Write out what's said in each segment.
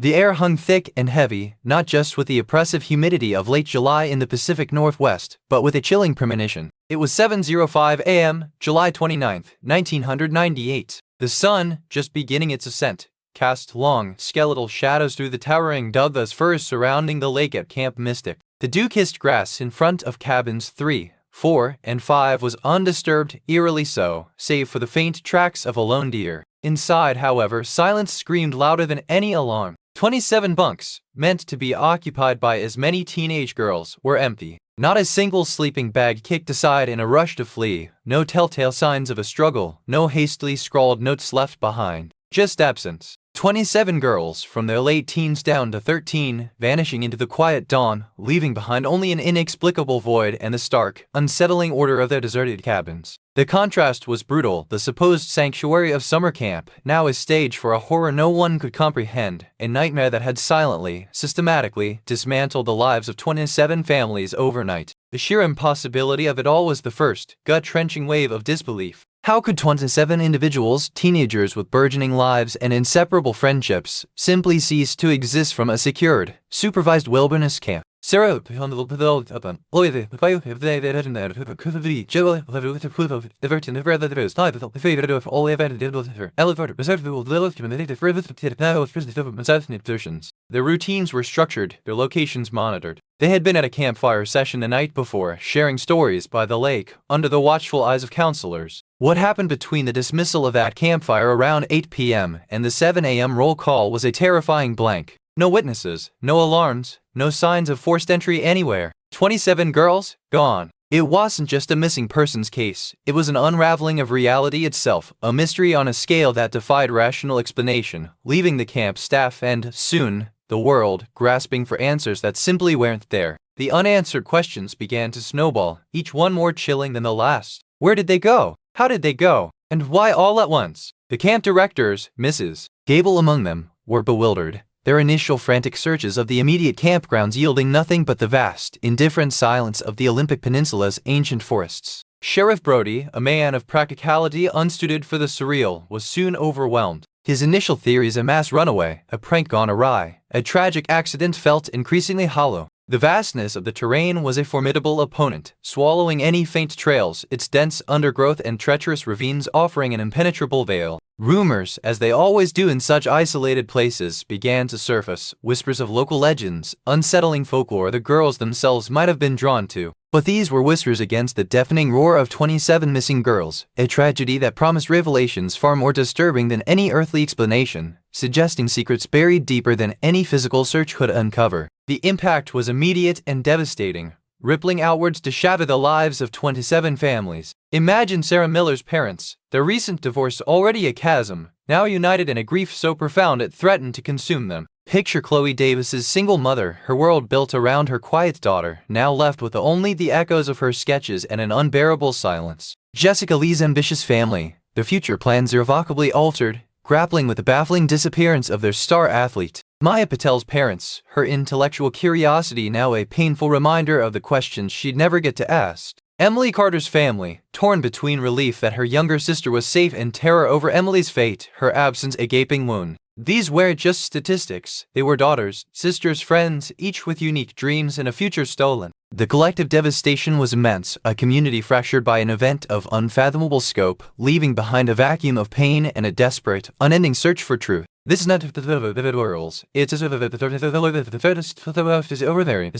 The air hung thick and heavy, not just with the oppressive humidity of late July in the Pacific Northwest, but with a chilling premonition. It was 7:05 a.m., July 29, 1998. The sun, just beginning its ascent, cast long, skeletal shadows through the towering Douglas firs surrounding the lake at Camp Mystic. The dew-kissed grass in front of cabins 3, 4, and 5 was undisturbed, eerily so, save for the faint tracks of a lone deer. Inside, however, silence screamed louder than any alarm. 27 bunks, meant to be occupied by as many teenage girls, were empty. Not a single sleeping bag kicked aside in a rush to flee, no telltale signs of a struggle, no hastily scrawled notes left behind. Just absence. 27 girls, from their late teens down to 13, vanishing into the quiet dawn, leaving behind only an inexplicable void and the stark, unsettling order of their deserted cabins. The contrast was brutal. The supposed sanctuary of summer camp, now a stage for a horror no one could comprehend, a nightmare that had silently, systematically, dismantled the lives of 27 families overnight. The sheer impossibility of it all was the first, gut-wrenching wave of disbelief. How could 27 individuals, teenagers with burgeoning lives and inseparable friendships, simply cease to exist from a secured, supervised wilderness camp? Sarah Their routines were structured, their locations monitored. They had been at a campfire session the night before, sharing stories by the lake, under the watchful eyes of counselors. What happened between the dismissal of that campfire around 8 p.m. and the 7 a.m. roll call was a terrifying blank. No witnesses, no alarms, no signs of forced entry anywhere. 27 girls, gone. It wasn't just a missing persons case, it was an unraveling of reality itself, a mystery on a scale that defied rational explanation, leaving the camp staff and, soon, the world, grasping for answers that simply weren't there. The unanswered questions began to snowball, each one more chilling than the last. Where did they go? How did they go? And why all at once? The camp directors, Mrs. Gable among them, were bewildered, their initial frantic searches of the immediate campgrounds yielding nothing but the vast, indifferent silence of the Olympic Peninsula's ancient forests. Sheriff Brody, a man of practicality unsuited for the surreal, was soon overwhelmed. His initial theories, a mass runaway, a prank gone awry, a tragic accident, felt increasingly hollow. The vastness of the terrain was a formidable opponent, swallowing any faint trails, its dense undergrowth and treacherous ravines offering an impenetrable veil. Rumors, as they always do in such isolated places, began to surface, whispers of local legends, unsettling folklore the girls themselves might have been drawn to. But these were whispers against the deafening roar of 27 missing girls, a tragedy that promised revelations far more disturbing than any earthly explanation, suggesting secrets buried deeper than any physical search could uncover. The impact was immediate and devastating, rippling outwards to shatter the lives of 27 families. Imagine Sarah Miller's parents, their recent divorce already a chasm, now united in a grief so profound it threatened to consume them. Picture Chloe Davis's single mother, her world built around her quiet daughter, now left with only the echoes of her sketches and an unbearable silence. Jessica Lee's ambitious family, their future plans irrevocably altered, grappling with the baffling disappearance of their star athlete. Maya Patel's parents, her intellectual curiosity now a painful reminder of the questions she'd never get to ask. Emily Carter's family, torn between relief that her younger sister was safe and terror over Emily's fate, her absence a gaping wound. These weren't just statistics, they were daughters, sisters, friends, each with unique dreams and a future stolen. The collective devastation was immense, a community fractured by an event of unfathomable scope, leaving behind a vacuum of pain and a desperate, unending search for truth. This is not the worlds. It's over there.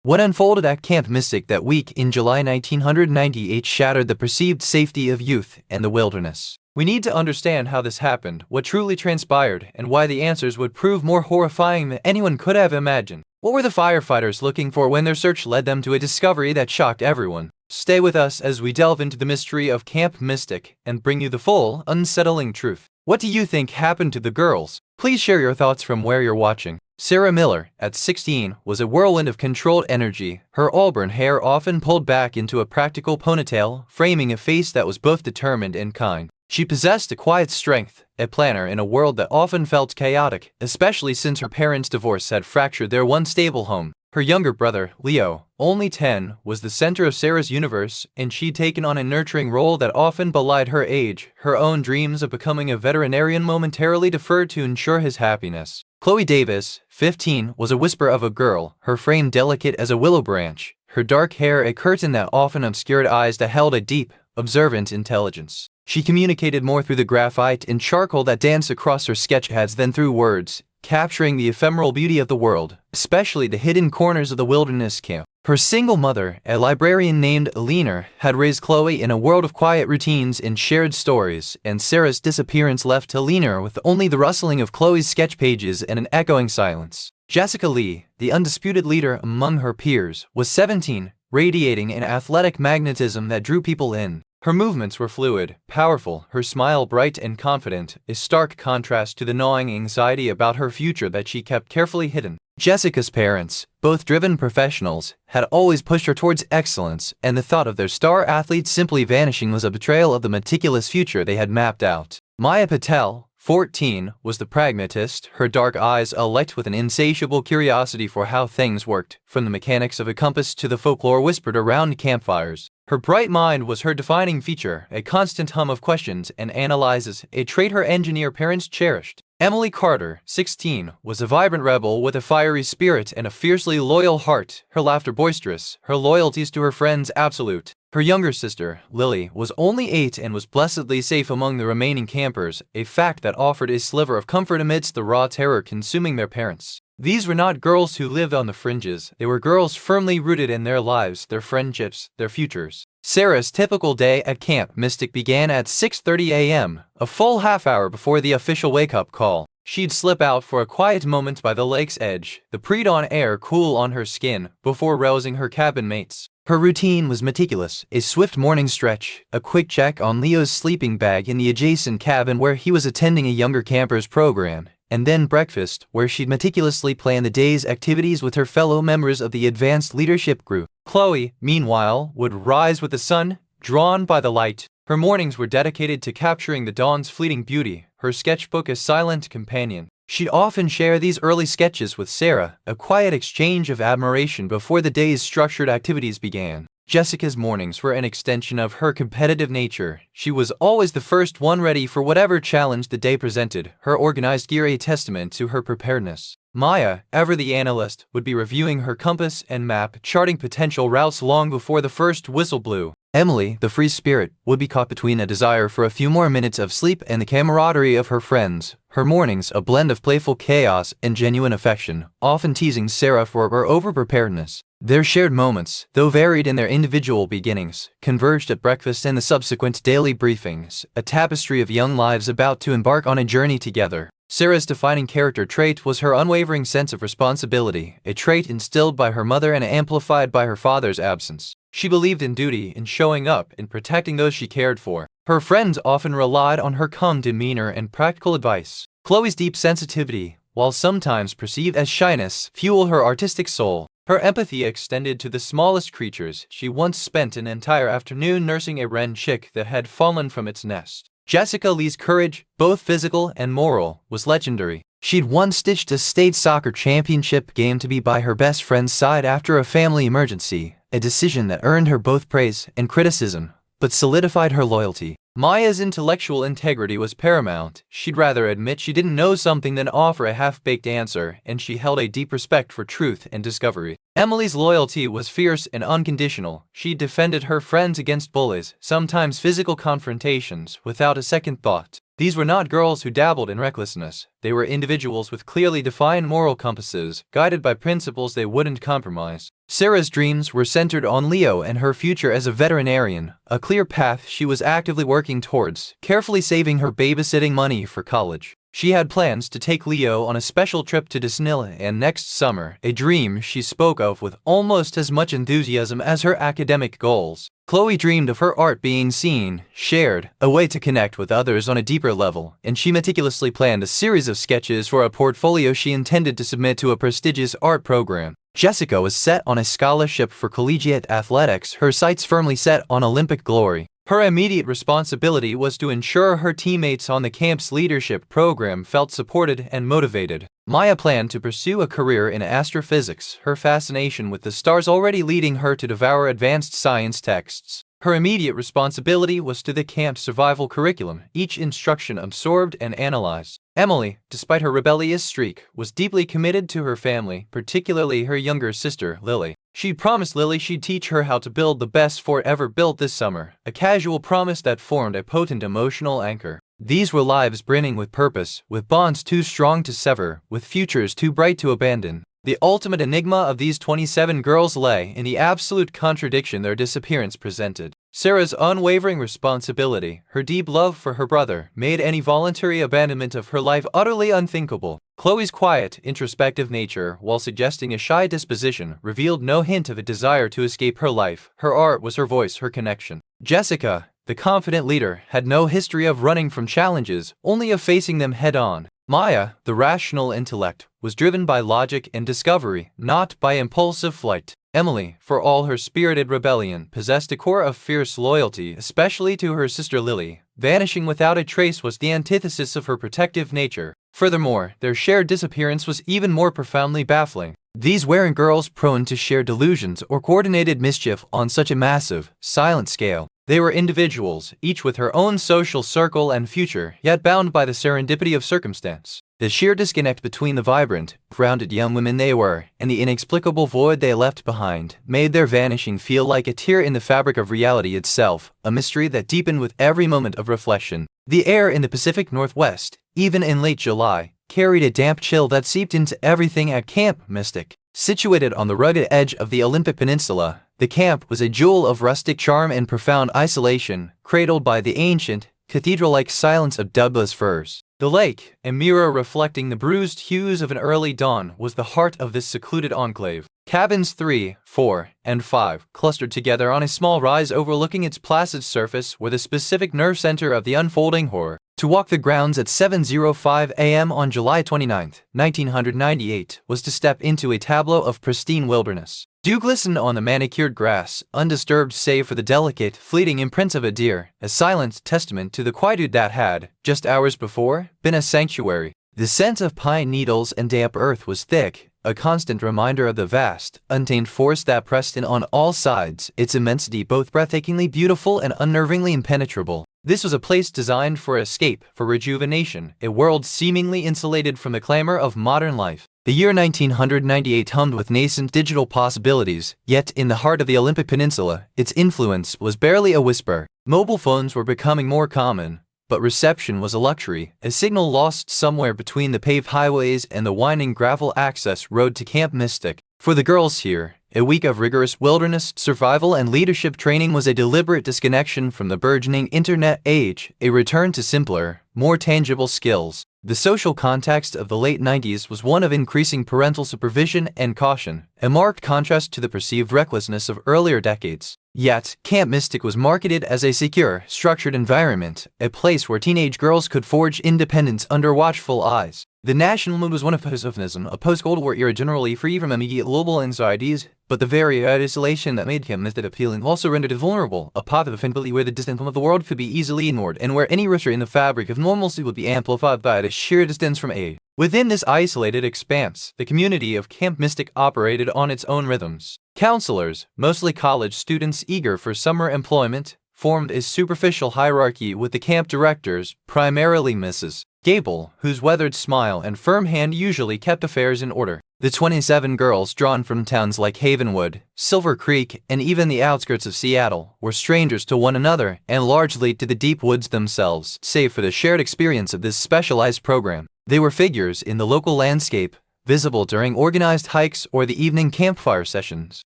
What unfolded at Camp Mystic that week in July 1998 shattered the perceived safety of youth and the wilderness. We need to understand how this happened, what truly transpired, and why the answers would prove more horrifying than anyone could have imagined. What were the firefighters looking for when their search led them to a discovery that shocked everyone? Stay with us as we delve into the mystery of Camp Mystic and bring you the full, unsettling truth. What do you think happened to the girls? Please share your thoughts from where you're watching. Sarah Miller, at 16, was a whirlwind of controlled energy, her auburn hair often pulled back into a practical ponytail, framing a face that was both determined and kind. She possessed a quiet strength, a planner in a world that often felt chaotic, especially since her parents' divorce had fractured their once stable home. Her younger brother, Leo, only 10, was the center of Sarah's universe, and she'd taken on a nurturing role that often belied her age. Her own dreams of becoming a veterinarian momentarily deferred to ensure his happiness. Chloe Davis, 15, was a whisper of a girl, her frame delicate as a willow branch, her dark hair a curtain that often obscured eyes that held a deep, observant intelligence. She communicated more through the graphite and charcoal that danced across her sketch pads than through words, capturing the ephemeral beauty of the world, especially the hidden corners of the wilderness camp. Her single mother, a librarian named Eleanor, had raised Chloe in a world of quiet routines and shared stories, and Sarah's disappearance left Eleanor with only the rustling of Chloe's sketch pages and an echoing silence. Jessica Lee, the undisputed leader among her peers, was 17, radiating an athletic magnetism that drew people in. Her movements were fluid, powerful, her smile bright and confident, a stark contrast to the gnawing anxiety about her future that she kept carefully hidden. Jessica's parents, both driven professionals, had always pushed her towards excellence, and the thought of their star athlete simply vanishing was a betrayal of the meticulous future they had mapped out. Maya Patel, 14, was the pragmatist, her dark eyes alight with an insatiable curiosity for how things worked, from the mechanics of a compass to the folklore whispered around campfires. Her bright mind was her defining feature, a constant hum of questions and analyses, a trait her engineer parents cherished. Emily Carter, 16, was a vibrant rebel with a fiery spirit and a fiercely loyal heart, her laughter boisterous, her loyalties to her friends absolute. Her younger sister, Lily, was only 8 and was blessedly safe among the remaining campers, a fact that offered a sliver of comfort amidst the raw terror consuming their parents. These were not girls who lived on the fringes, they were girls firmly rooted in their lives, their friendships, their futures. Sarah's typical day at Camp Mystic began at 6:30 a.m., a full half-hour before the official wake-up call. She'd slip out for a quiet moment by the lake's edge, the pre-dawn air cool on her skin, before rousing her cabin mates. Her routine was meticulous, a swift morning stretch, a quick check on Leo's sleeping bag in the adjacent cabin where he was attending a younger camper's program, and then breakfast, where she'd meticulously plan the day's activities with her fellow members of the advanced leadership group. Chloe, meanwhile, would rise with the sun, drawn by the light. Her mornings were dedicated to capturing the dawn's fleeting beauty, her sketchbook a silent companion. She'd often share these early sketches with Sarah, a quiet exchange of admiration before the day's structured activities began. Jessica's mornings were an extension of her competitive nature. She was always the first one ready for whatever challenge the day presented, her organized gear a testament to her preparedness. Maya, ever the analyst, would be reviewing her compass and map, charting potential routes long before the first whistle blew. Emily, the free spirit, would be caught between a desire for a few more minutes of sleep and the camaraderie of her friends. Her mornings, a blend of playful chaos and genuine affection, often teasing Sarah for her over-preparedness. Their shared moments, though varied in their individual beginnings, converged at breakfast and the subsequent daily briefings, a tapestry of young lives about to embark on a journey together. Sarah's defining character trait was her unwavering sense of responsibility, a trait instilled by her mother and amplified by her father's absence. She believed in duty, in showing up, in protecting those she cared for. Her friends often relied on her calm demeanor and practical advice. Chloe's deep sensitivity, while sometimes perceived as shyness, fueled her artistic soul. Her empathy extended to the smallest creatures. She once spent an entire afternoon nursing a wren chick that had fallen from its nest. Jessica Lee's courage, both physical and moral, was legendary. She'd once stitched a state soccer championship game to be by her best friend's side after a family emergency, a decision that earned her both praise and criticism, but solidified her loyalty. Maya's intellectual integrity was paramount. She'd rather admit she didn't know something than offer a half-baked answer, and she held a deep respect for truth and discovery. Emily's loyalty was fierce and unconditional. She defended her friends against bullies, sometimes physical confrontations, without a second thought. These were not girls who dabbled in recklessness. They were individuals with clearly defined moral compasses, guided by principles they wouldn't compromise. Sarah's dreams were centered on Leo and her future as a veterinarian, a clear path she was actively working towards, carefully saving her babysitting money for college. She had plans to take Leo on a special trip to Disneyland next summer, a dream she spoke of with almost as much enthusiasm as her academic goals. Chloe dreamed of her art being seen, shared, a way to connect with others on a deeper level, and she meticulously planned a series of sketches for a portfolio she intended to submit to a prestigious art program. Jessica was set on a scholarship for collegiate athletics, her sights firmly set on Olympic glory. Her immediate responsibility was to ensure her teammates on the camp's leadership program felt supported and motivated. Maya planned to pursue a career in astrophysics, her fascination with the stars already leading her to devour advanced science texts. Her immediate responsibility was to the camp's survival curriculum, each instruction absorbed and analyzed. Emily, despite her rebellious streak, was deeply committed to her family, particularly her younger sister, Lily. She promised Lily she'd teach her how to build the best fort ever built this summer, a casual promise that formed a potent emotional anchor. These were lives brimming with purpose, with bonds too strong to sever, with futures too bright to abandon. The ultimate enigma of these 27 girls lay in the absolute contradiction their disappearance presented. Sarah's unwavering responsibility, her deep love for her brother, made any voluntary abandonment of her life utterly unthinkable. Chloe's quiet, introspective nature, while suggesting a shy disposition, revealed no hint of a desire to escape her life. Her art was her voice, her connection. Jessica, the confident leader, had no history of running from challenges, only of facing them head-on. Maya, the rational intellect, was driven by logic and discovery, not by impulsive flight. Emily, for all her spirited rebellion, possessed a core of fierce loyalty, especially to her sister Lily. Vanishing without a trace was the antithesis of her protective nature. Furthermore, their shared disappearance was even more profoundly baffling. These weren't girls prone to shared delusions or coordinated mischief on such a massive, silent scale. They were individuals, each with her own social circle and future, yet bound by the serendipity of circumstance. The sheer disconnect between the vibrant, grounded young women they were and the inexplicable void they left behind made their vanishing feel like a tear in the fabric of reality itself, a mystery that deepened with every moment of reflection. The air in the Pacific Northwest, even in late July, carried a damp chill that seeped into everything at Camp Mystic. Situated on the rugged edge of the Olympic Peninsula, the camp was a jewel of rustic charm and profound isolation, cradled by the ancient, cathedral-like silence of Douglas firs. The lake, a mirror reflecting the bruised hues of an early dawn, was the heart of this secluded enclave. Cabins 3, 4, and 5, clustered together on a small rise overlooking its placid surface, were the specific nerve center of the unfolding horror. To walk the grounds at 7:05 a.m. on July 29, 1998, was to step into a tableau of pristine wilderness. Dew glistened on the manicured grass, undisturbed save for the delicate, fleeting imprints of a deer, a silent testament to the quietude that had, just hours before, been a sanctuary. The scent of pine needles and damp earth was thick, a constant reminder of the vast, untamed forest that pressed in on all sides, its immensity both breathtakingly beautiful and unnervingly impenetrable. This was a place designed for escape, for rejuvenation, a world seemingly insulated from the clamor of modern life. The year 1998 hummed with nascent digital possibilities, yet in the heart of the Olympic Peninsula, its influence was barely a whisper. Mobile phones were becoming more common, but reception was a luxury, a signal lost somewhere between the paved highways and the winding gravel access road to Camp Mystic. For the girls here, a week of rigorous wilderness survival and leadership training was a deliberate disconnection from the burgeoning internet age, a return to simpler, more tangible skills. The social context of the late 90s was one of increasing parental supervision and caution, a marked contrast to the perceived recklessness of earlier decades. Yet, Camp Mystic was marketed as a secure, structured environment, a place where teenage girls could forge independence under watchful eyes. The national mood was one of pacifism, a post-Cold War era generally free from immediate global anxieties, but the very isolation that made Camp Mystic appealing also rendered it vulnerable, a path of affinity where the distance from the world could be easily ignored, and where any rupture in the fabric of normalcy would be amplified by the sheer distance from aid. Within this isolated expanse, the community of Camp Mystic operated on its own rhythms. Counselors, mostly college students eager for summer employment, formed a superficial hierarchy with the camp directors, primarily Mrs. Gable, whose weathered smile and firm hand usually kept affairs in order. The 27 girls drawn from towns like Havenwood, Silver Creek, and even the outskirts of Seattle were strangers to one another and largely to the deep woods themselves, save for the shared experience of this specialized program. They were figures in the local landscape, visible during organized hikes or the evening campfire sessions.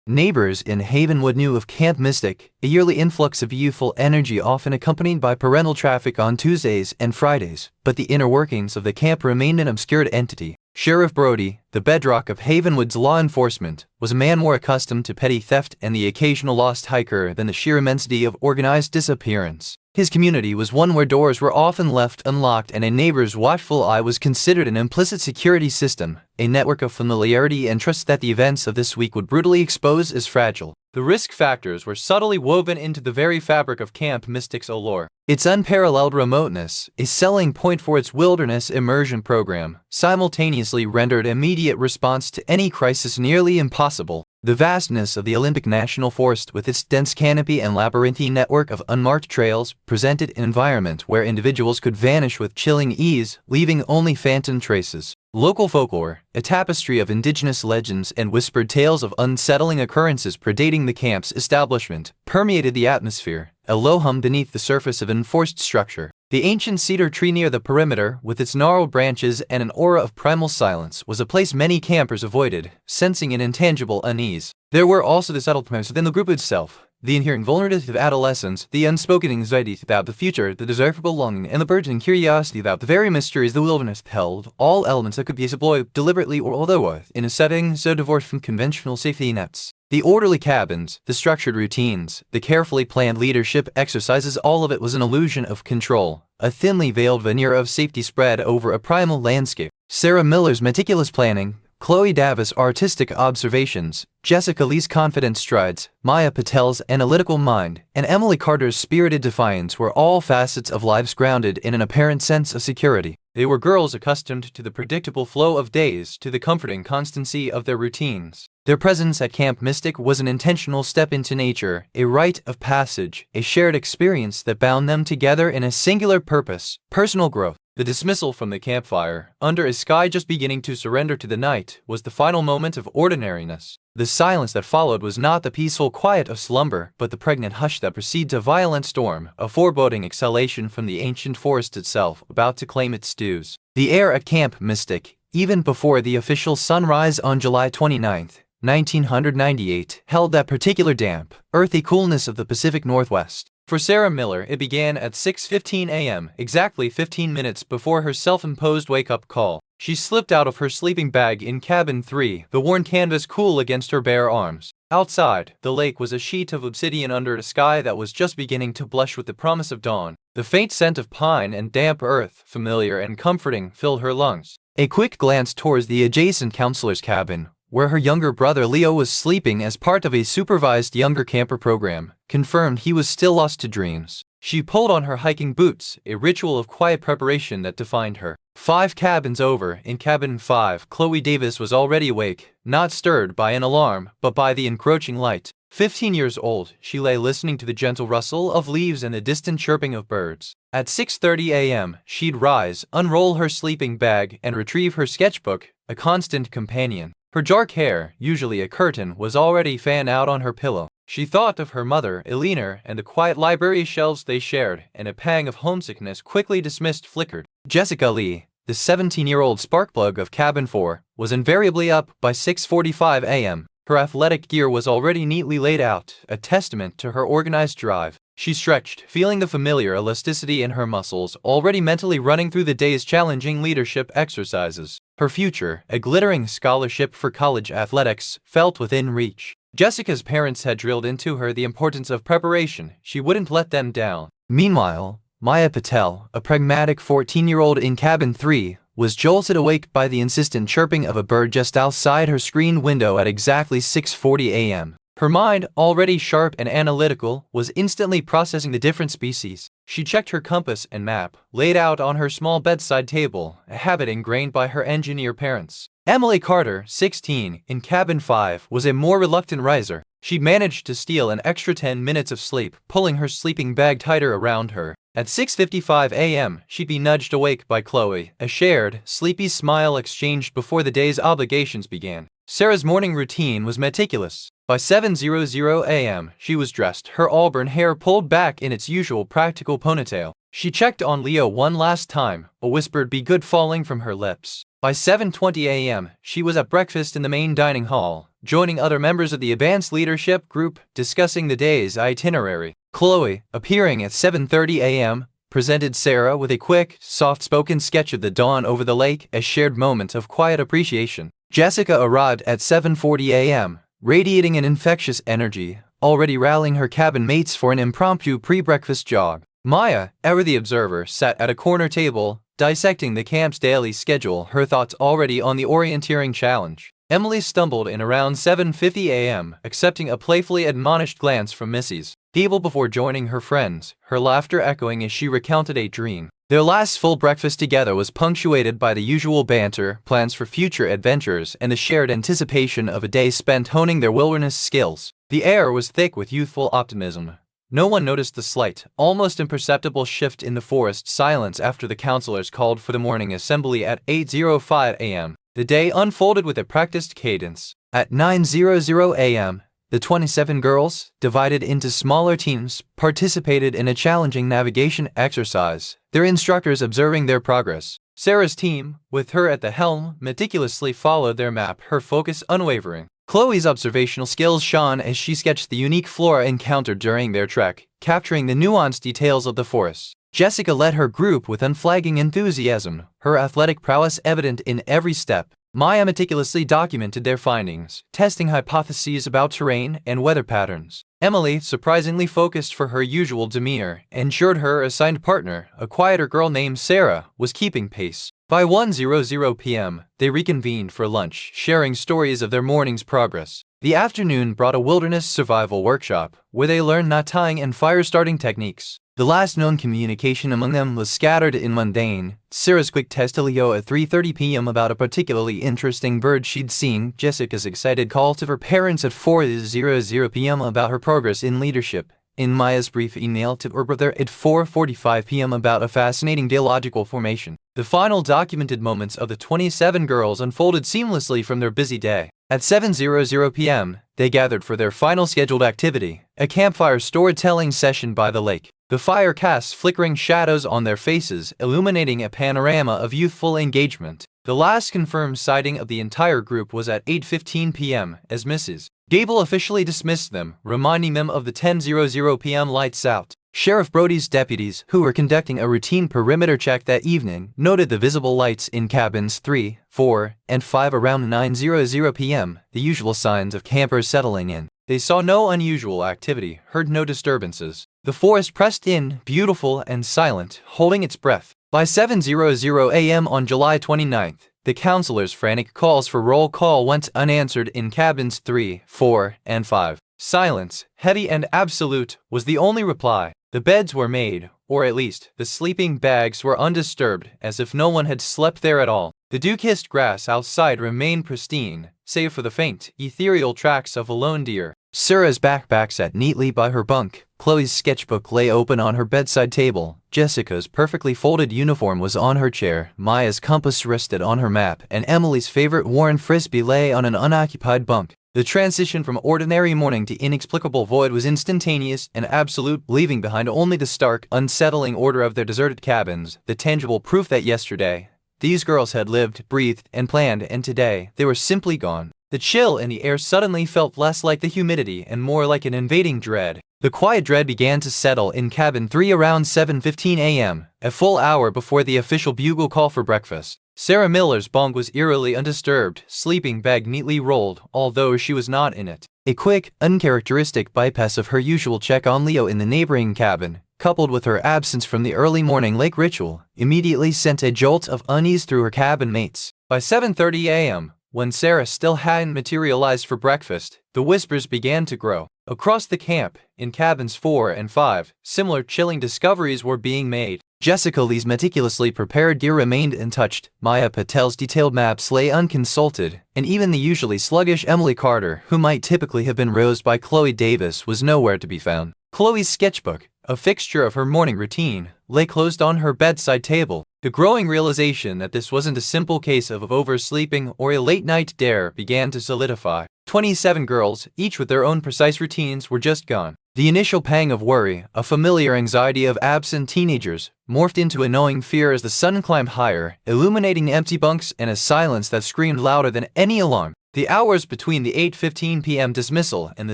Neighbors in Havenwood knew of Camp Mystic, a yearly influx of youthful energy often accompanied by parental traffic on Tuesdays and Fridays, but the inner workings of the camp remained an obscured entity. Sheriff Brody, the bedrock of Havenwood's law enforcement, was a man more accustomed to petty theft and the occasional lost hiker than the sheer immensity of organized disappearance. His community was one where doors were often left unlocked and a neighbor's watchful eye was considered an implicit security system, a network of familiarity and trust that the events of this week would brutally expose as fragile. The risk factors were subtly woven into the very fabric of Camp Mystic's allure. Its unparalleled remoteness, a selling point for its wilderness immersion program, simultaneously rendered immediate response to any crisis nearly impossible. The vastness of the Olympic National Forest with its dense canopy and labyrinthine network of unmarked trails presented an environment where individuals could vanish with chilling ease, leaving only phantom traces. Local folklore, a tapestry of indigenous legends and whispered tales of unsettling occurrences predating the camp's establishment, permeated the atmosphere, a low hum beneath the surface of an enforced structure. The ancient cedar tree near the perimeter, with its gnarled branches and an aura of primal silence, was a place many campers avoided, sensing an intangible unease. There were also the subtle moments within the group itself, the inherent vulnerability of adolescence, the unspoken anxiety about the future, the desire for belonging, and the burgeoning curiosity about the very mysteries the wilderness held, all elements that could be exploited deliberately or otherwise in a setting so divorced from conventional safety nets. The orderly cabins, the structured routines, the carefully planned leadership exercises, all of it was an illusion of control, a thinly veiled veneer of safety spread over a primal landscape. Sarah Miller's meticulous planning, Chloe Davis' artistic observations, Jessica Lee's confident strides, Maya Patel's analytical mind, and Emily Carter's spirited defiance were all facets of lives grounded in an apparent sense of security. They were girls accustomed to the predictable flow of days, to the comforting constancy of their routines. Their presence at Camp Mystic was an intentional step into nature, a rite of passage, a shared experience that bound them together in a singular purpose: personal growth. The dismissal from the campfire, under a sky just beginning to surrender to the night, was the final moment of ordinariness. The silence that followed was not the peaceful quiet of slumber, but the pregnant hush that precedes a violent storm, a foreboding exhalation from the ancient forest itself, about to claim its dues. The air at Camp Mystic, even before the official sunrise on July 29th, 1998, held that particular damp, earthy coolness of the Pacific Northwest. For Sarah Miller, it began at 6:15 a.m., exactly 15 minutes before her self-imposed wake-up call. She slipped out of her sleeping bag in cabin 3, the worn canvas cool against her bare arms. Outside, the lake was a sheet of obsidian under a sky that was just beginning to blush with the promise of dawn. The faint scent of pine and damp earth, familiar and comforting, filled her lungs. A quick glance towards the adjacent counselor's cabin, where her younger brother Leo was sleeping as part of a supervised younger camper program, confirmed he was still lost to dreams. She pulled on her hiking boots, a ritual of quiet preparation that defined her. 5 cabins over, in cabin 5, Chloe Davis was already awake, not stirred by an alarm, but by the encroaching light. 15 years old, she lay listening to the gentle rustle of leaves and the distant chirping of birds. At 6:30 a.m., she'd rise, unroll her sleeping bag, and retrieve her sketchbook, a constant companion. Her dark hair, usually a curtain, was already fanned out on her pillow. She thought of her mother, Eleanor, and the quiet library shelves they shared, and a pang of homesickness quickly dismissed flickered. Jessica Lee, the 17-year-old sparkplug of cabin 4, was invariably up by 6:45 a.m. Her athletic gear was already neatly laid out, a testament to her organized drive. She stretched, feeling the familiar elasticity in her muscles, already mentally running through the day's challenging leadership exercises. Her future, a glittering scholarship for college athletics, felt within reach. Jessica's parents had drilled into her the importance of preparation. She wouldn't let them down. Meanwhile, Maya Patel, a pragmatic 14-year-old in cabin 3, was jolted awake by the insistent chirping of a bird just outside her screen window at exactly 6:40 a.m. Her mind, already sharp and analytical, was instantly processing the different species. She checked her compass and map, laid out on her small bedside table, a habit ingrained by her engineer parents. Emily Carter, 16, in cabin 5, was a more reluctant riser. She managed to steal an extra 10 minutes of sleep, pulling her sleeping bag tighter around her. At 6:55 a.m., she'd be nudged awake by Chloe, a shared, sleepy smile exchanged before the day's obligations began. Sarah's morning routine was meticulous. By 7:00 a.m., she was dressed, her auburn hair pulled back in its usual practical ponytail. She checked on Leo one last time, a whispered "be good" falling from her lips. By 7:20 a.m., she was at breakfast in the main dining hall, joining other members of the advanced leadership group, discussing the day's itinerary. Chloe, appearing at 7:30 a.m., presented Sarah with a quick, soft-spoken sketch of the dawn over the lake, a shared moment of quiet appreciation. Jessica arrived at 7:40 a.m., radiating an infectious energy, already rallying her cabin mates for an impromptu pre-breakfast jog. Maya, ever the observer, sat at a corner table, dissecting the camp's daily schedule, her thoughts already on the orienteering challenge. Emily stumbled in around 7:50 a.m., accepting a playfully admonished glance from Mrs. Gable before joining her friends, her laughter echoing as she recounted a dream. Their last full breakfast together was punctuated by the usual banter, plans for future adventures, and the shared anticipation of a day spent honing their wilderness skills. The air was thick with youthful optimism. No one noticed the slight, almost imperceptible shift in the forest silence after the counselors called for the morning assembly at 8:05 a.m. The day unfolded with a practiced cadence. At 9:00 a.m., the 27 girls, divided into smaller teams, participated in a challenging navigation exercise, their instructors observing their progress. Sarah's team, with her at the helm, meticulously followed their map, her focus unwavering. Chloe's observational skills shone as she sketched the unique flora encountered during their trek, capturing the nuanced details of the forest. Jessica led her group with unflagging enthusiasm, her athletic prowess evident in every step. Maya meticulously documented their findings, testing hypotheses about terrain and weather patterns. Emily, surprisingly focused for her usual demeanor, ensured her assigned partner, a quieter girl named Sarah, was keeping pace. By 1:00 p.m., they reconvened for lunch, sharing stories of their morning's progress. The afternoon brought a wilderness survival workshop, where they learned knot tying and fire starting techniques. The last known communication among them was scattered in mundane. Sarah's quick test to Leo at 3:30 p.m. about a particularly interesting bird she'd seen, Jessica's excited call to her parents at 4:00 p.m. about her progress in leadership, and Maya's brief email to her brother at 4:45 p.m. about a fascinating geological formation. The final documented moments of the 27 girls unfolded seamlessly from their busy day. At 7:00 p.m., they gathered for their final scheduled activity, a campfire storytelling session by the lake. The fire cast flickering shadows on their faces, illuminating a panorama of youthful engagement. The last confirmed sighting of the entire group was at 8:15 p.m. as Mrs. Gable officially dismissed them, reminding them of the 10:00 p.m. lights out. Sheriff Brody's deputies, who were conducting a routine perimeter check that evening, noted the visible lights in cabins 3, 4, and 5 around 9:00 p.m., the usual signs of campers settling in. They saw no unusual activity, heard no disturbances. The forest pressed in, beautiful and silent, holding its breath. By 7:00 a.m. on July 29th, the counselors' frantic calls for roll call went unanswered in cabins 3, 4, and 5. Silence, heavy and absolute, was the only reply. The beds were made, or at least, the sleeping bags were undisturbed, as if no one had slept there at all. The dew-kissed grass outside remained pristine, save for the faint, ethereal tracks of a lone deer. Sarah's backpack sat neatly by her bunk. Chloe's sketchbook lay open on her bedside table. Jessica's perfectly folded uniform was on her chair. Maya's compass rested on her map, and Emily's favorite worn frisbee lay on an unoccupied bunk. The transition from ordinary morning to inexplicable void was instantaneous and absolute, leaving behind only the stark, unsettling order of their deserted cabins, the tangible proof that yesterday these girls had lived, breathed, and planned, and today they were simply gone. The chill in the air suddenly felt less like the humidity and more like an invading dread. The quiet dread began to settle in cabin 3 around 7:15 a.m., a full hour before the official bugle call for breakfast. Sarah Miller's bunk was eerily undisturbed, sleeping bag neatly rolled, although she was not in it. A quick, uncharacteristic bypass of her usual check on Leo in the neighboring cabin, coupled with her absence from the early morning lake ritual, immediately sent a jolt of unease through her cabin mates. By 7:30 a.m., when Sarah still hadn't materialized for breakfast, the whispers began to grow. Across the camp, in cabins 4 and 5, similar chilling discoveries were being made. Jessica Lee's meticulously prepared gear remained untouched, Maya Patel's detailed maps lay unconsulted, and even the usually sluggish Emily Carter, who might typically have been roused by Chloe Davis, was nowhere to be found. Chloe's sketchbook, a fixture of her morning routine, lay closed on her bedside table. The growing realization that this wasn't a simple case of oversleeping or a late-night dare began to solidify. 27 girls, each with their own precise routines, were just gone. The initial pang of worry, a familiar anxiety of absent teenagers, morphed into a gnawing fear as the sun climbed higher, illuminating empty bunks and a silence that screamed louder than any alarm. The hours between the 8:15 p.m. dismissal and the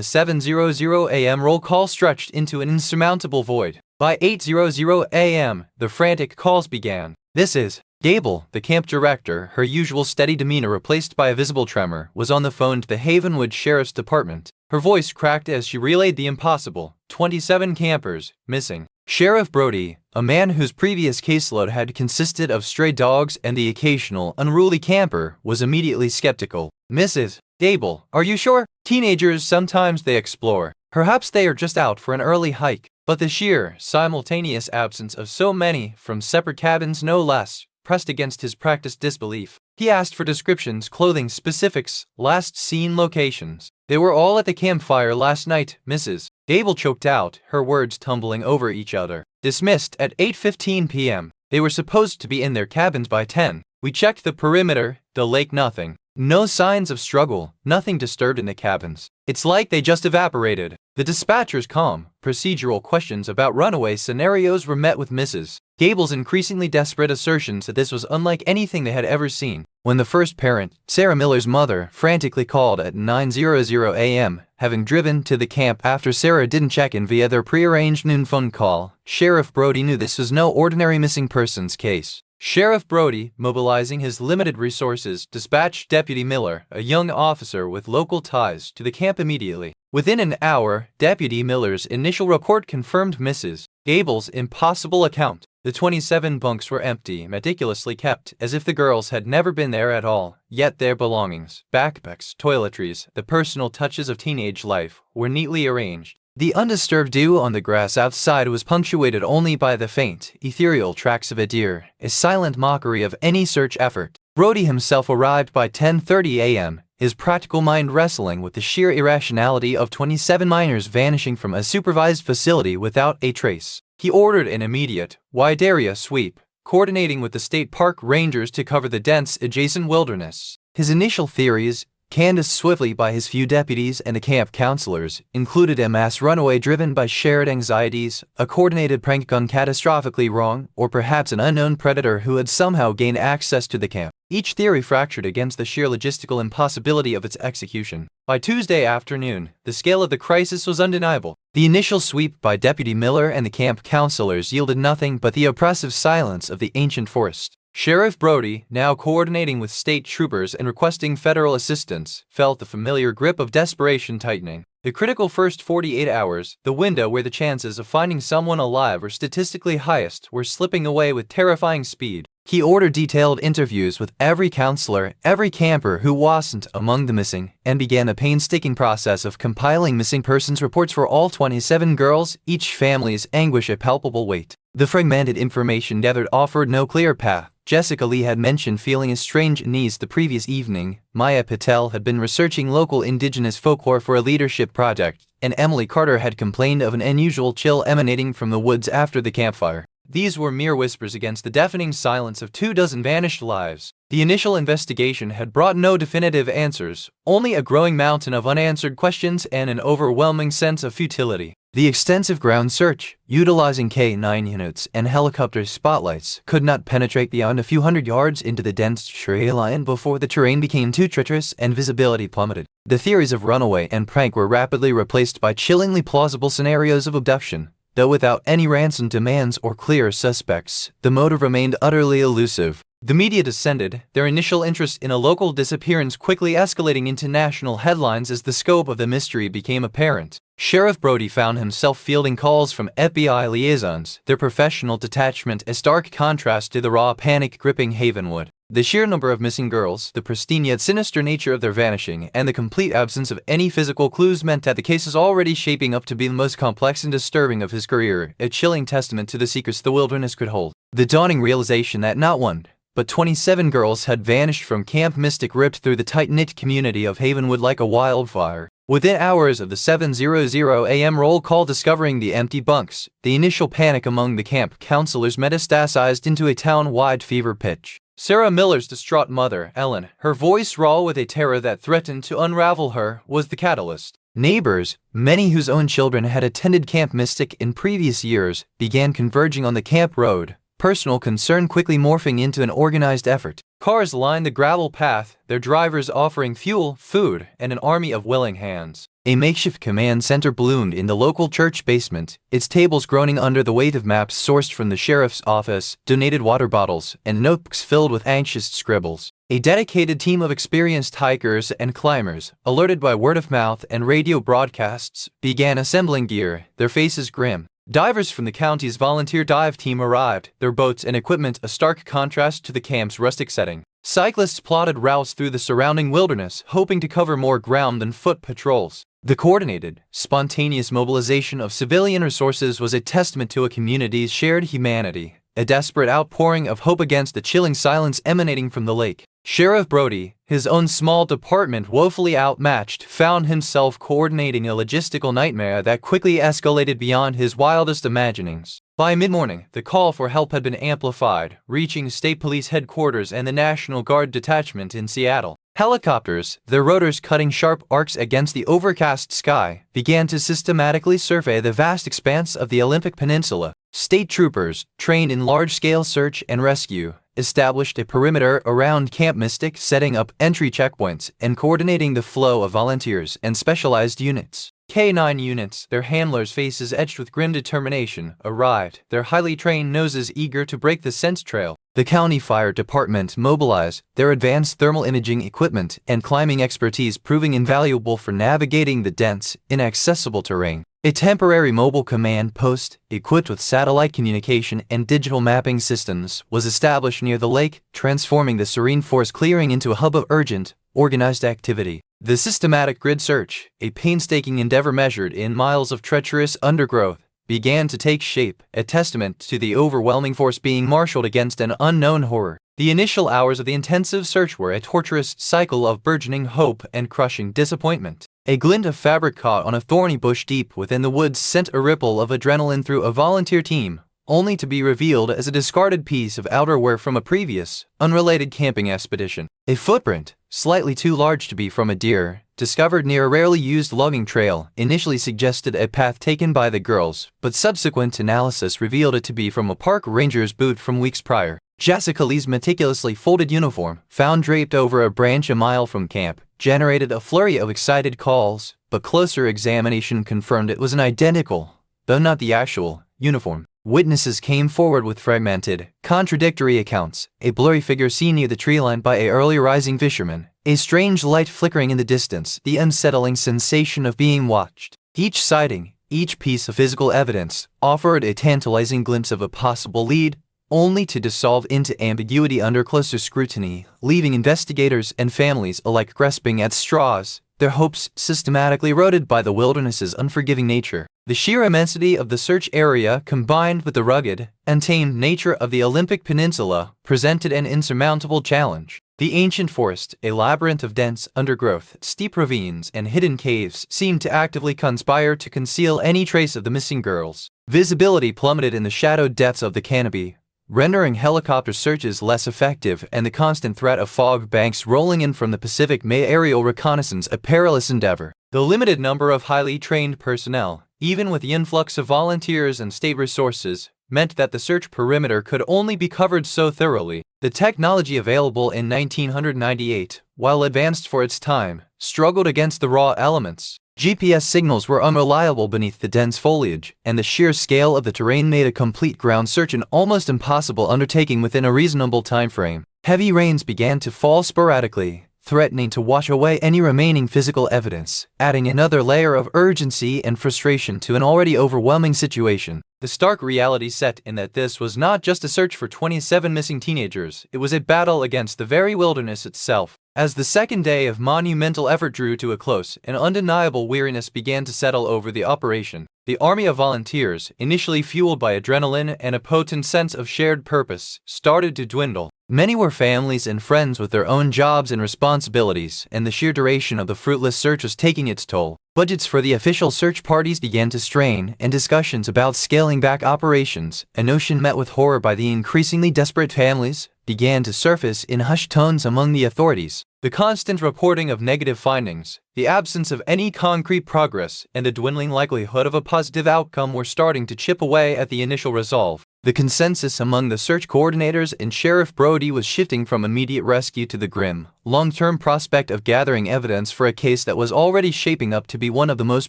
7:00 a.m. roll call stretched into an insurmountable void. By 8:00 a.m., the frantic calls began. "This is Gable," the camp director, her usual steady demeanor replaced by a visible tremor, was on the phone to the Havenwood Sheriff's Department. Her voice cracked as she relayed the impossible: 27 campers, missing. Sheriff Brody, a man whose previous caseload had consisted of stray dogs and the occasional unruly camper, was immediately skeptical. "Mrs. Dable, are you sure? Teenagers, sometimes they explore. Perhaps they are just out for an early hike." But the sheer, simultaneous absence of so many, from separate cabins no less, pressed against his practiced disbelief. He asked for descriptions, clothing specifics, last seen locations. "They were all at the campfire last night," Mrs. Dable choked out, her words tumbling over each other. "Dismissed at 8:15 p.m. They were supposed to be in their cabins by 10. We checked the perimeter, the lake, nothing. No signs of struggle, nothing disturbed in the cabins. It's like they just evaporated." The dispatcher's calm, procedural questions about runaway scenarios were met with Mrs. Dable's increasingly desperate assertions that this was unlike anything they had ever seen. When the first parent, Sarah Miller's mother, frantically called at 9:00 a.m., having driven to the camp after Sarah didn't check in via their prearranged noon phone call, Sheriff Brody knew this was no ordinary missing persons case. Sheriff Brody, mobilizing his limited resources, dispatched Deputy Miller, a young officer with local ties, to the camp immediately. Within an hour, Deputy Miller's initial report confirmed Mrs. Dable's impossible account. The 27 bunks were empty, meticulously kept, as if the girls had never been there at all, yet their belongings, backpacks, toiletries, the personal touches of teenage life, were neatly arranged. The undisturbed dew on the grass outside was punctuated only by the faint, ethereal tracks of a deer, a silent mockery of any search effort. Brody himself arrived by 10:30 a.m., his practical mind wrestling with the sheer irrationality of 27 minors vanishing from a supervised facility without a trace. He ordered an immediate, wide area sweep, coordinating with the state park rangers to cover the dense adjacent wilderness. His initial theories, canvassed swiftly by his few deputies and the camp counselors, included a mass runaway driven by shared anxieties, a coordinated prank gone catastrophically wrong, or perhaps an unknown predator who had somehow gained access to the camp. Each theory fractured against the sheer logistical impossibility of its execution. By Tuesday afternoon, the scale of the crisis was undeniable. The initial sweep by Deputy Miller and the camp counselors yielded nothing but the oppressive silence of the ancient forest. Sheriff Brody, now coordinating with state troopers and requesting federal assistance, felt the familiar grip of desperation tightening. The critical first 48 hours, the window where the chances of finding someone alive were statistically highest, were slipping away with terrifying speed. He ordered detailed interviews with every counselor, every camper who wasn't among the missing, and began a painstaking process of compiling missing persons reports for all 27 girls, each family's anguish a palpable weight. The fragmented information gathered offered no clear path. Jessica Lee had mentioned feeling a strange unease the previous evening, Maya Patel had been researching local indigenous folklore for a leadership project, and Emily Carter had complained of an unusual chill emanating from the woods after the campfire. These were mere whispers against the deafening silence of 24 vanished lives. The initial investigation had brought no definitive answers, only a growing mountain of unanswered questions and an overwhelming sense of futility. The extensive ground search, utilizing K-9 units and helicopter spotlights, could not penetrate beyond a few hundred yards into the dense tree line before the terrain became too treacherous and visibility plummeted. The theories of runaway and prank were rapidly replaced by chillingly plausible scenarios of abduction. Though without any ransom demands or clear suspects, the motive remained utterly elusive. The media descended, their initial interest in a local disappearance quickly escalating into national headlines as the scope of the mystery became apparent. Sheriff Brody found himself fielding calls from FBI liaisons, their professional detachment a stark contrast to the raw panic gripping Havenwood. The sheer number of missing girls, the pristine yet sinister nature of their vanishing, and the complete absence of any physical clues meant that the case was already shaping up to be the most complex and disturbing of his career, a chilling testament to the secrets the wilderness could hold. The dawning realization that not one, but 27 girls had vanished from Camp Mystic ripped through the tight-knit community of Havenwood like a wildfire. Within hours of the 7:00 a.m. roll call discovering the empty bunks, the initial panic among the camp counselors metastasized into a town-wide fever pitch. Sarah Miller's distraught mother, Ellen, her voice raw with a terror that threatened to unravel her, was the catalyst. Neighbors, many whose own children had attended Camp Mystic in previous years, began converging on the camp road, personal concern quickly morphing into an organized effort. Cars lined the gravel path, their drivers offering fuel, food, and an army of willing hands. A makeshift command center bloomed in the local church basement, its tables groaning under the weight of maps sourced from the sheriff's office, donated water bottles, and notebooks filled with anxious scribbles. A dedicated team of experienced hikers and climbers, alerted by word of mouth and radio broadcasts, began assembling gear, their faces grim. Divers from the county's volunteer dive team arrived, their boats and equipment a stark contrast to the camp's rustic setting. Cyclists plotted routes through the surrounding wilderness, hoping to cover more ground than foot patrols. The coordinated, spontaneous mobilization of civilian resources was a testament to a community's shared humanity, a desperate outpouring of hope against the chilling silence emanating from the lake. Sheriff Brody, his own small department woefully outmatched, found himself coordinating a logistical nightmare that quickly escalated beyond his wildest imaginings. By mid-morning, the call for help had been amplified, reaching State Police Headquarters and the National Guard Detachment in Seattle. Helicopters, their rotors cutting sharp arcs against the overcast sky, began to systematically survey the vast expanse of the Olympic Peninsula. State troopers, trained in large-scale search and rescue, established a perimeter around Camp Mystic, setting up entry checkpoints and coordinating the flow of volunteers and specialized units. K-9 units, their handlers' faces etched with grim determination, arrived, their highly trained noses eager to break the scent trail. The county fire department mobilized, their advanced thermal imaging equipment and climbing expertise proving invaluable for navigating the dense, inaccessible terrain. A temporary mobile command post, equipped with satellite communication and digital mapping systems, was established near the lake, transforming the serene forest clearing into a hub of urgent, organized activity. The systematic grid search, a painstaking endeavor measured in miles of treacherous undergrowth, began to take shape, a testament to the overwhelming force being marshaled against an unknown horror. The initial hours of the intensive search were a torturous cycle of burgeoning hope and crushing disappointment. A glint of fabric caught on a thorny bush deep within the woods sent a ripple of adrenaline through a volunteer team, only to be revealed as a discarded piece of outerwear from a previous, unrelated camping expedition. A footprint, slightly too large to be from a deer, discovered near a rarely used logging trail, initially suggested a path taken by the girls, but subsequent analysis revealed it to be from a park ranger's boot from weeks prior. Jessica Lee's meticulously folded uniform, found draped over a branch a mile from camp, generated a flurry of excited calls, but closer examination confirmed it was an identical, though not the actual, uniform. Witnesses came forward with fragmented, contradictory accounts, a blurry figure seen near the tree line by a early rising fisherman, a strange light flickering in the distance, the unsettling sensation of being watched. Each sighting, each piece of physical evidence, offered a tantalizing glimpse of a possible lead, only to dissolve into ambiguity under closer scrutiny, leaving investigators and families alike grasping at straws, their hopes systematically eroded by the wilderness's unforgiving nature. The sheer immensity of the search area, combined with the rugged, untamed nature of the Olympic Peninsula, presented an insurmountable challenge. The ancient forest, a labyrinth of dense undergrowth, steep ravines, and hidden caves, seemed to actively conspire to conceal any trace of the missing girls. Visibility plummeted in the shadowed depths of the canopy, rendering helicopter searches less effective and the constant threat of fog banks rolling in from the Pacific made aerial reconnaissance a perilous endeavor. The limited number of highly trained personnel, even with the influx of volunteers and state resources, meant that the search perimeter could only be covered so thoroughly. The technology available in 1998, while advanced for its time, struggled against the raw elements. GPS signals were unreliable beneath the dense foliage, and the sheer scale of the terrain made a complete ground search an almost impossible undertaking within a reasonable time frame. Heavy rains began to fall sporadically, threatening to wash away any remaining physical evidence, adding another layer of urgency and frustration to an already overwhelming situation. The stark reality set in that this was not just a search for 27 missing teenagers, it was a battle against the very wilderness itself. As the second day of monumental effort drew to a close, an undeniable weariness began to settle over the operation. The army of volunteers, initially fueled by adrenaline and a potent sense of shared purpose, started to dwindle. Many were families and friends with their own jobs and responsibilities, and the sheer duration of the fruitless search was taking its toll. Budgets for the official search parties began to strain, and discussions about scaling back operations, a notion met with horror by the increasingly desperate families, began to surface in hushed tones among the authorities. The constant reporting of negative findings, the absence of any concrete progress, and the dwindling likelihood of a positive outcome were starting to chip away at the initial resolve. The consensus among the search coordinators and Sheriff Brody was shifting from immediate rescue to the grim, long-term prospect of gathering evidence for a case that was already shaping up to be one of the most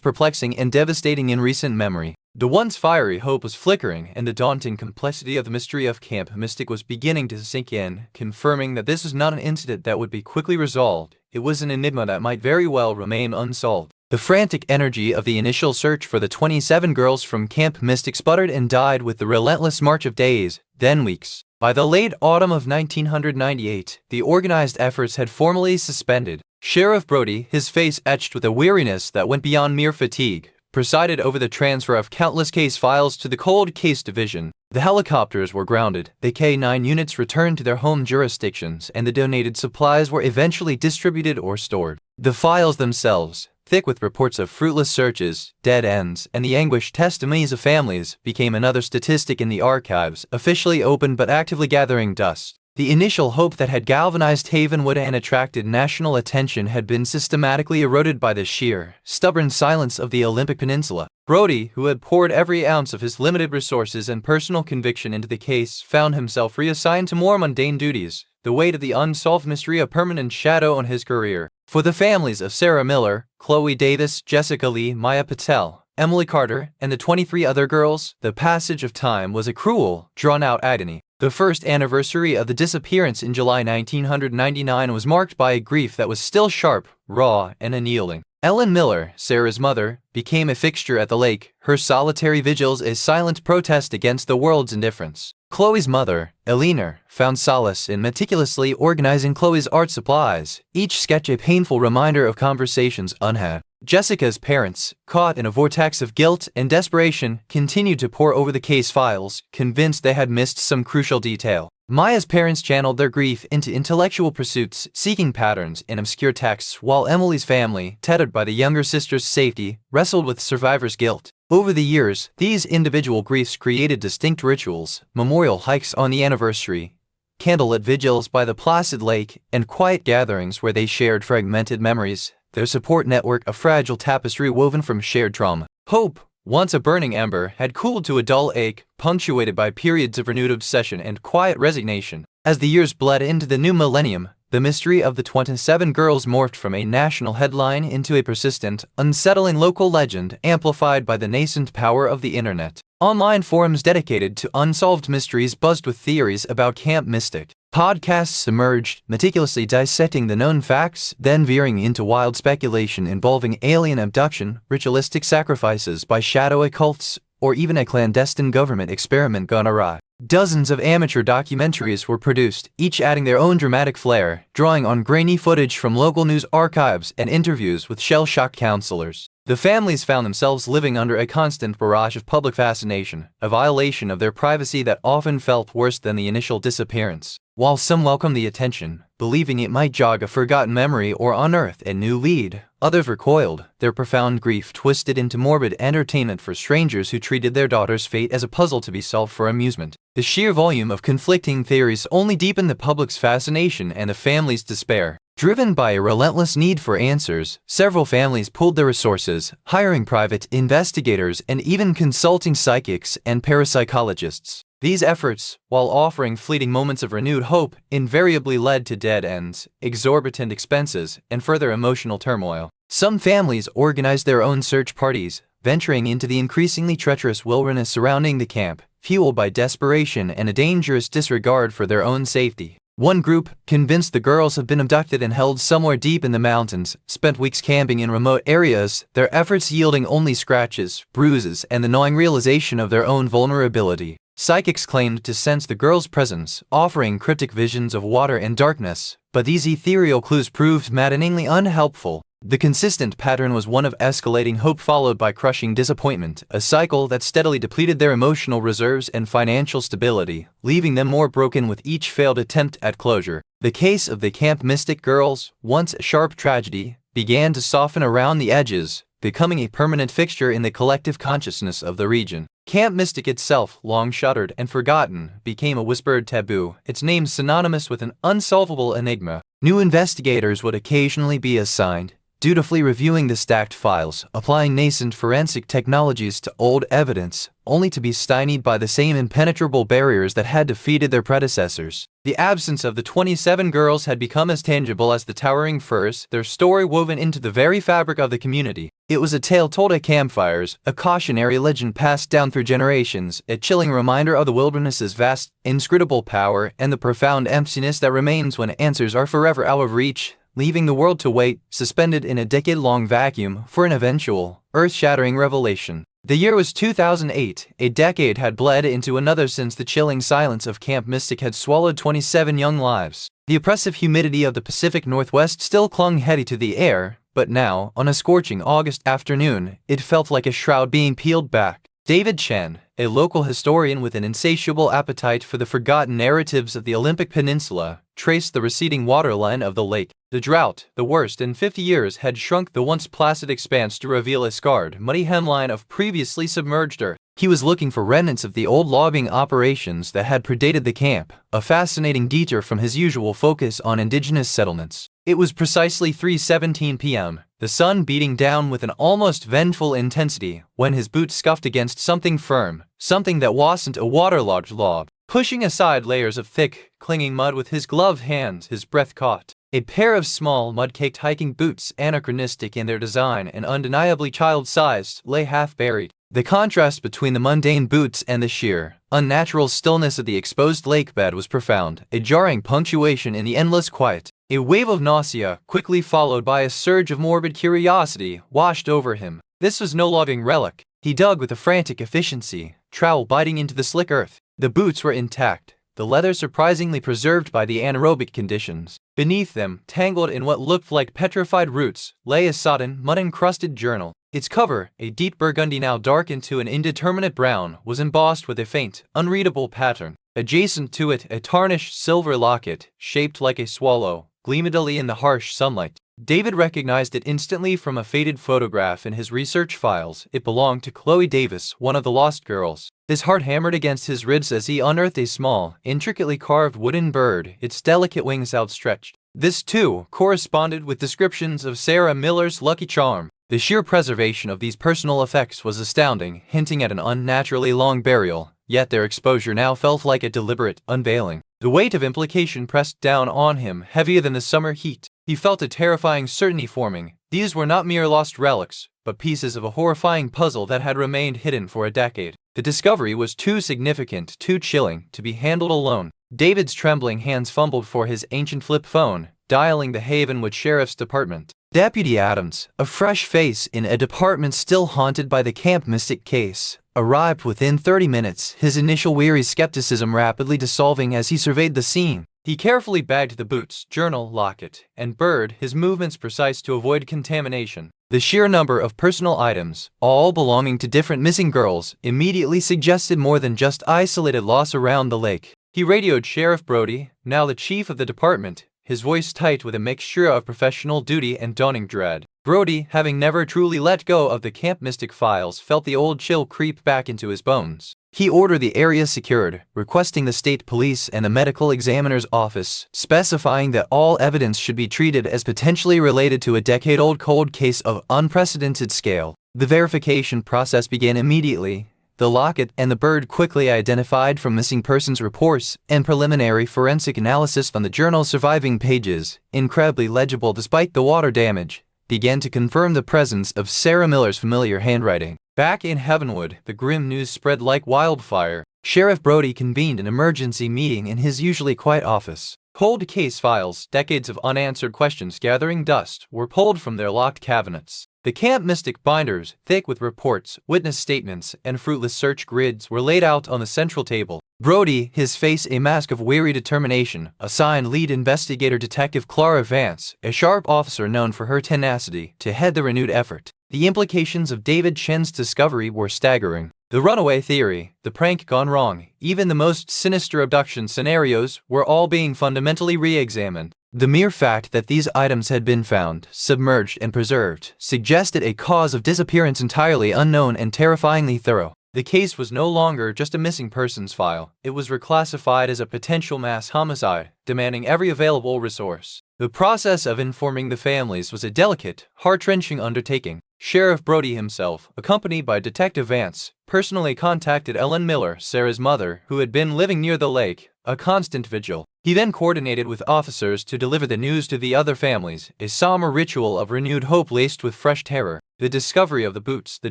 perplexing and devastating in recent memory. The once fiery hope was flickering, and the daunting complexity of the mystery of Camp Mystic was beginning to sink in, confirming that this was not an incident that would be quickly resolved. It was an enigma that might very well remain unsolved. The frantic energy of the initial search for the 27 girls from Camp Mystic sputtered and died with the relentless march of days, then weeks. By the late autumn of 1998, the organized efforts had formally suspended. Sheriff Brody, his face etched with a weariness that went beyond mere fatigue, presided over the transfer of countless case files to the Cold Case Division. The helicopters were grounded, the K-9 units returned to their home jurisdictions, and the donated supplies were eventually distributed or stored. The files themselves, thick with reports of fruitless searches, dead ends, and the anguished testimonies of families, became another statistic in the archives, officially open but actively gathering dust. The initial hope that had galvanized Havenwood and attracted national attention had been systematically eroded by the sheer, stubborn silence of the Olympic Peninsula. Brody, who had poured every ounce of his limited resources and personal conviction into the case, found himself reassigned to more mundane duties, the weight of the unsolved mystery a permanent shadow on his career. For the families of Sarah Miller, Chloe Davis, Jessica Lee, Maya Patel, Emily Carter, and the 23 other girls, the passage of time was a cruel, drawn-out agony. The first anniversary of the disappearance in July 1999 was marked by a grief that was still sharp, raw, and annealing. Ellen Miller, Sarah's mother, became a fixture at the lake, her solitary vigils a silent protest against the world's indifference. Chloe's mother, Eleanor, found solace in meticulously organizing Chloe's art supplies, each sketch a painful reminder of conversations unhad. Jessica's parents, caught in a vortex of guilt and desperation, continued to pore over the case files, convinced they had missed some crucial detail. Maya's parents channeled their grief into intellectual pursuits, seeking patterns in obscure texts, while Emily's family, tethered by the younger sister's safety, wrestled with survivor's guilt. Over the years, these individual griefs created distinct rituals, memorial hikes on the anniversary, candlelit vigils by the placid lake, and quiet gatherings where they shared fragmented memories, their support network a fragile tapestry woven from shared trauma. Hope, once a burning ember, had cooled to a dull ache, punctuated by periods of renewed obsession and quiet resignation. As the years bled into the new millennium, the mystery of the 27 girls morphed from a national headline into a persistent, unsettling local legend amplified by the nascent power of the internet. Online forums dedicated to unsolved mysteries buzzed with theories about Camp Mystic. Podcasts emerged, meticulously dissecting the known facts, then veering into wild speculation involving alien abduction, ritualistic sacrifices by shadowy cults, or even a clandestine government experiment gone awry. Dozens of amateur documentaries were produced, each adding their own dramatic flair, drawing on grainy footage from local news archives and interviews with shell-shocked counselors. The families found themselves living under a constant barrage of public fascination, a violation of their privacy that often felt worse than the initial disappearance. While some welcomed the attention, believing it might jog a forgotten memory or unearth a new lead, others recoiled, their profound grief twisted into morbid entertainment for strangers who treated their daughter's fate as a puzzle to be solved for amusement. The sheer volume of conflicting theories only deepened the public's fascination and the family's despair. Driven by a relentless need for answers, several families pooled their resources, hiring private investigators and even consulting psychics and parapsychologists. These efforts, while offering fleeting moments of renewed hope, invariably led to dead ends, exorbitant expenses, and further emotional turmoil. Some families organized their own search parties, venturing into the increasingly treacherous wilderness surrounding the camp, fueled by desperation and a dangerous disregard for their own safety. One group, convinced the girls had been abducted and held somewhere deep in the mountains, spent weeks camping in remote areas, their efforts yielding only scratches, bruises, and the gnawing realization of their own vulnerability. Psychics claimed to sense the girls' presence, offering cryptic visions of water and darkness, but these ethereal clues proved maddeningly unhelpful. The consistent pattern was one of escalating hope followed by crushing disappointment, a cycle that steadily depleted their emotional reserves and financial stability, leaving them more broken with each failed attempt at closure. The case of the Camp Mystic girls, once a sharp tragedy, began to soften around the edges, becoming a permanent fixture in the collective consciousness of the region. Camp Mystic itself, long shuttered and forgotten, became a whispered taboo, its name synonymous with an unsolvable enigma. New investigators would occasionally be assigned, dutifully reviewing the stacked files, applying nascent forensic technologies to old evidence, only to be stymied by the same impenetrable barriers that had defeated their predecessors. The absence of the 27 girls had become as tangible as the towering firs, their story woven into the very fabric of the community. It was a tale told at campfires, a cautionary legend passed down through generations, a chilling reminder of the wilderness's vast, inscrutable power and the profound emptiness that remains when answers are forever out of reach. leaving the world to wait, suspended in a decade-long vacuum, for an eventual, earth-shattering revelation. The year was 2008. A decade had bled into another since the chilling silence of Camp Mystic had swallowed 27 young lives. The oppressive humidity of the Pacific Northwest still clung heavy to the air, but now, on a scorching August afternoon, it felt like a shroud being peeled back. David Chen, a local historian with an insatiable appetite for the forgotten narratives of the Olympic Peninsula, traced the receding waterline of the lake. The drought, the worst in 50 years, had shrunk the once placid expanse to reveal a scarred, muddy hemline of previously submerged earth. He was looking for remnants of the old logging operations that had predated the camp, a fascinating detour from his usual focus on indigenous settlements. It was precisely 3:17 p.m., the sun beating down with an almost vengeful intensity, when his boot scuffed against something firm, something that wasn't a waterlogged log. Pushing aside layers of thick, clinging mud with his gloved hands, his breath caught. A pair of small, mud-caked hiking boots, anachronistic in their design and undeniably child-sized, lay half-buried. The contrast between the mundane boots and the sheer, unnatural stillness of the exposed lake bed was profound, a jarring punctuation in the endless quiet. A wave of nausea, quickly followed by a surge of morbid curiosity, washed over him. This was no logging relic. He dug with a frantic efficiency, trowel biting into the slick earth. The boots were intact, the leather surprisingly preserved by the anaerobic conditions. Beneath them, tangled in what looked like petrified roots, lay a sodden, mud-encrusted journal. Its cover, a deep burgundy now darkened to an indeterminate brown, was embossed with a faint, unreadable pattern. Adjacent to it, a tarnished silver locket, shaped like a swallow, gleamed in the harsh sunlight. David recognized it instantly from a faded photograph in his research files. It belonged to Chloe Davis, one of the lost girls. His heart hammered against his ribs as he unearthed a small, intricately carved wooden bird, its delicate wings outstretched. This, too, corresponded with descriptions of Sarah Miller's Lucky Charm. The sheer preservation of these personal effects was astounding, hinting at an unnaturally long burial, yet their exposure now felt like a deliberate unveiling. The weight of implication pressed down on him, heavier than the summer heat. He felt a terrifying certainty forming. These were not mere lost relics, but pieces of a horrifying puzzle that had remained hidden for a decade. The discovery was too significant, too chilling, to be handled alone. David's trembling hands fumbled for his ancient flip phone, dialing the Havenwood Sheriff's Department. Deputy Adams, a fresh face in a department still haunted by the Camp Mystic case, arrived within 30 minutes, his initial weary skepticism rapidly dissolving as he surveyed the scene. He carefully bagged the boots, journal, locket, and bird, his movements precise to avoid contamination. The sheer number of personal items, all belonging to different missing girls, immediately suggested more than just isolated loss around the lake. He radioed Sheriff Brody, now the chief of the department, his voice tight with a mixture of professional duty and dawning dread. Brody, having never truly let go of the Camp Mystic files, felt the old chill creep back into his bones. He ordered the area secured, requesting the state police and the medical examiner's office, specifying that all evidence should be treated as potentially related to a decade-old cold case of unprecedented scale. The verification process began immediately. The locket and the bird quickly identified from missing persons reports and preliminary forensic analysis on the journal's surviving pages, incredibly legible despite the water damage, began to confirm the presence of Sarah Miller's familiar handwriting. Back in Havenwood, the grim news spread like wildfire. Sheriff Brody convened an emergency meeting in his usually quiet office. Cold case files, decades of unanswered questions gathering dust, were pulled from their locked cabinets. The Camp Mystic binders, thick with reports, witness statements, and fruitless search grids, were laid out on the central table. Brody, his face a mask of weary determination, assigned lead investigator Detective Clara Vance, a sharp officer known for her tenacity, to head the renewed effort. The implications of David Chen's discovery were staggering. The runaway theory, the prank gone wrong, even the most sinister abduction scenarios were all being fundamentally re-examined. The mere fact that these items had been found, submerged and preserved, suggested a cause of disappearance entirely unknown and terrifyingly thorough. The case was no longer just a missing persons file. It was reclassified as a potential mass homicide, demanding every available resource. The process of informing the families was a delicate, heart-wrenching undertaking. Sheriff Brody himself, accompanied by Detective Vance, personally contacted Ellen Miller, Sarah's mother, who had been living near the lake, a constant vigil. He then coordinated with officers to deliver the news to the other families, a somber ritual of renewed hope laced with fresh terror. The discovery of the boots, the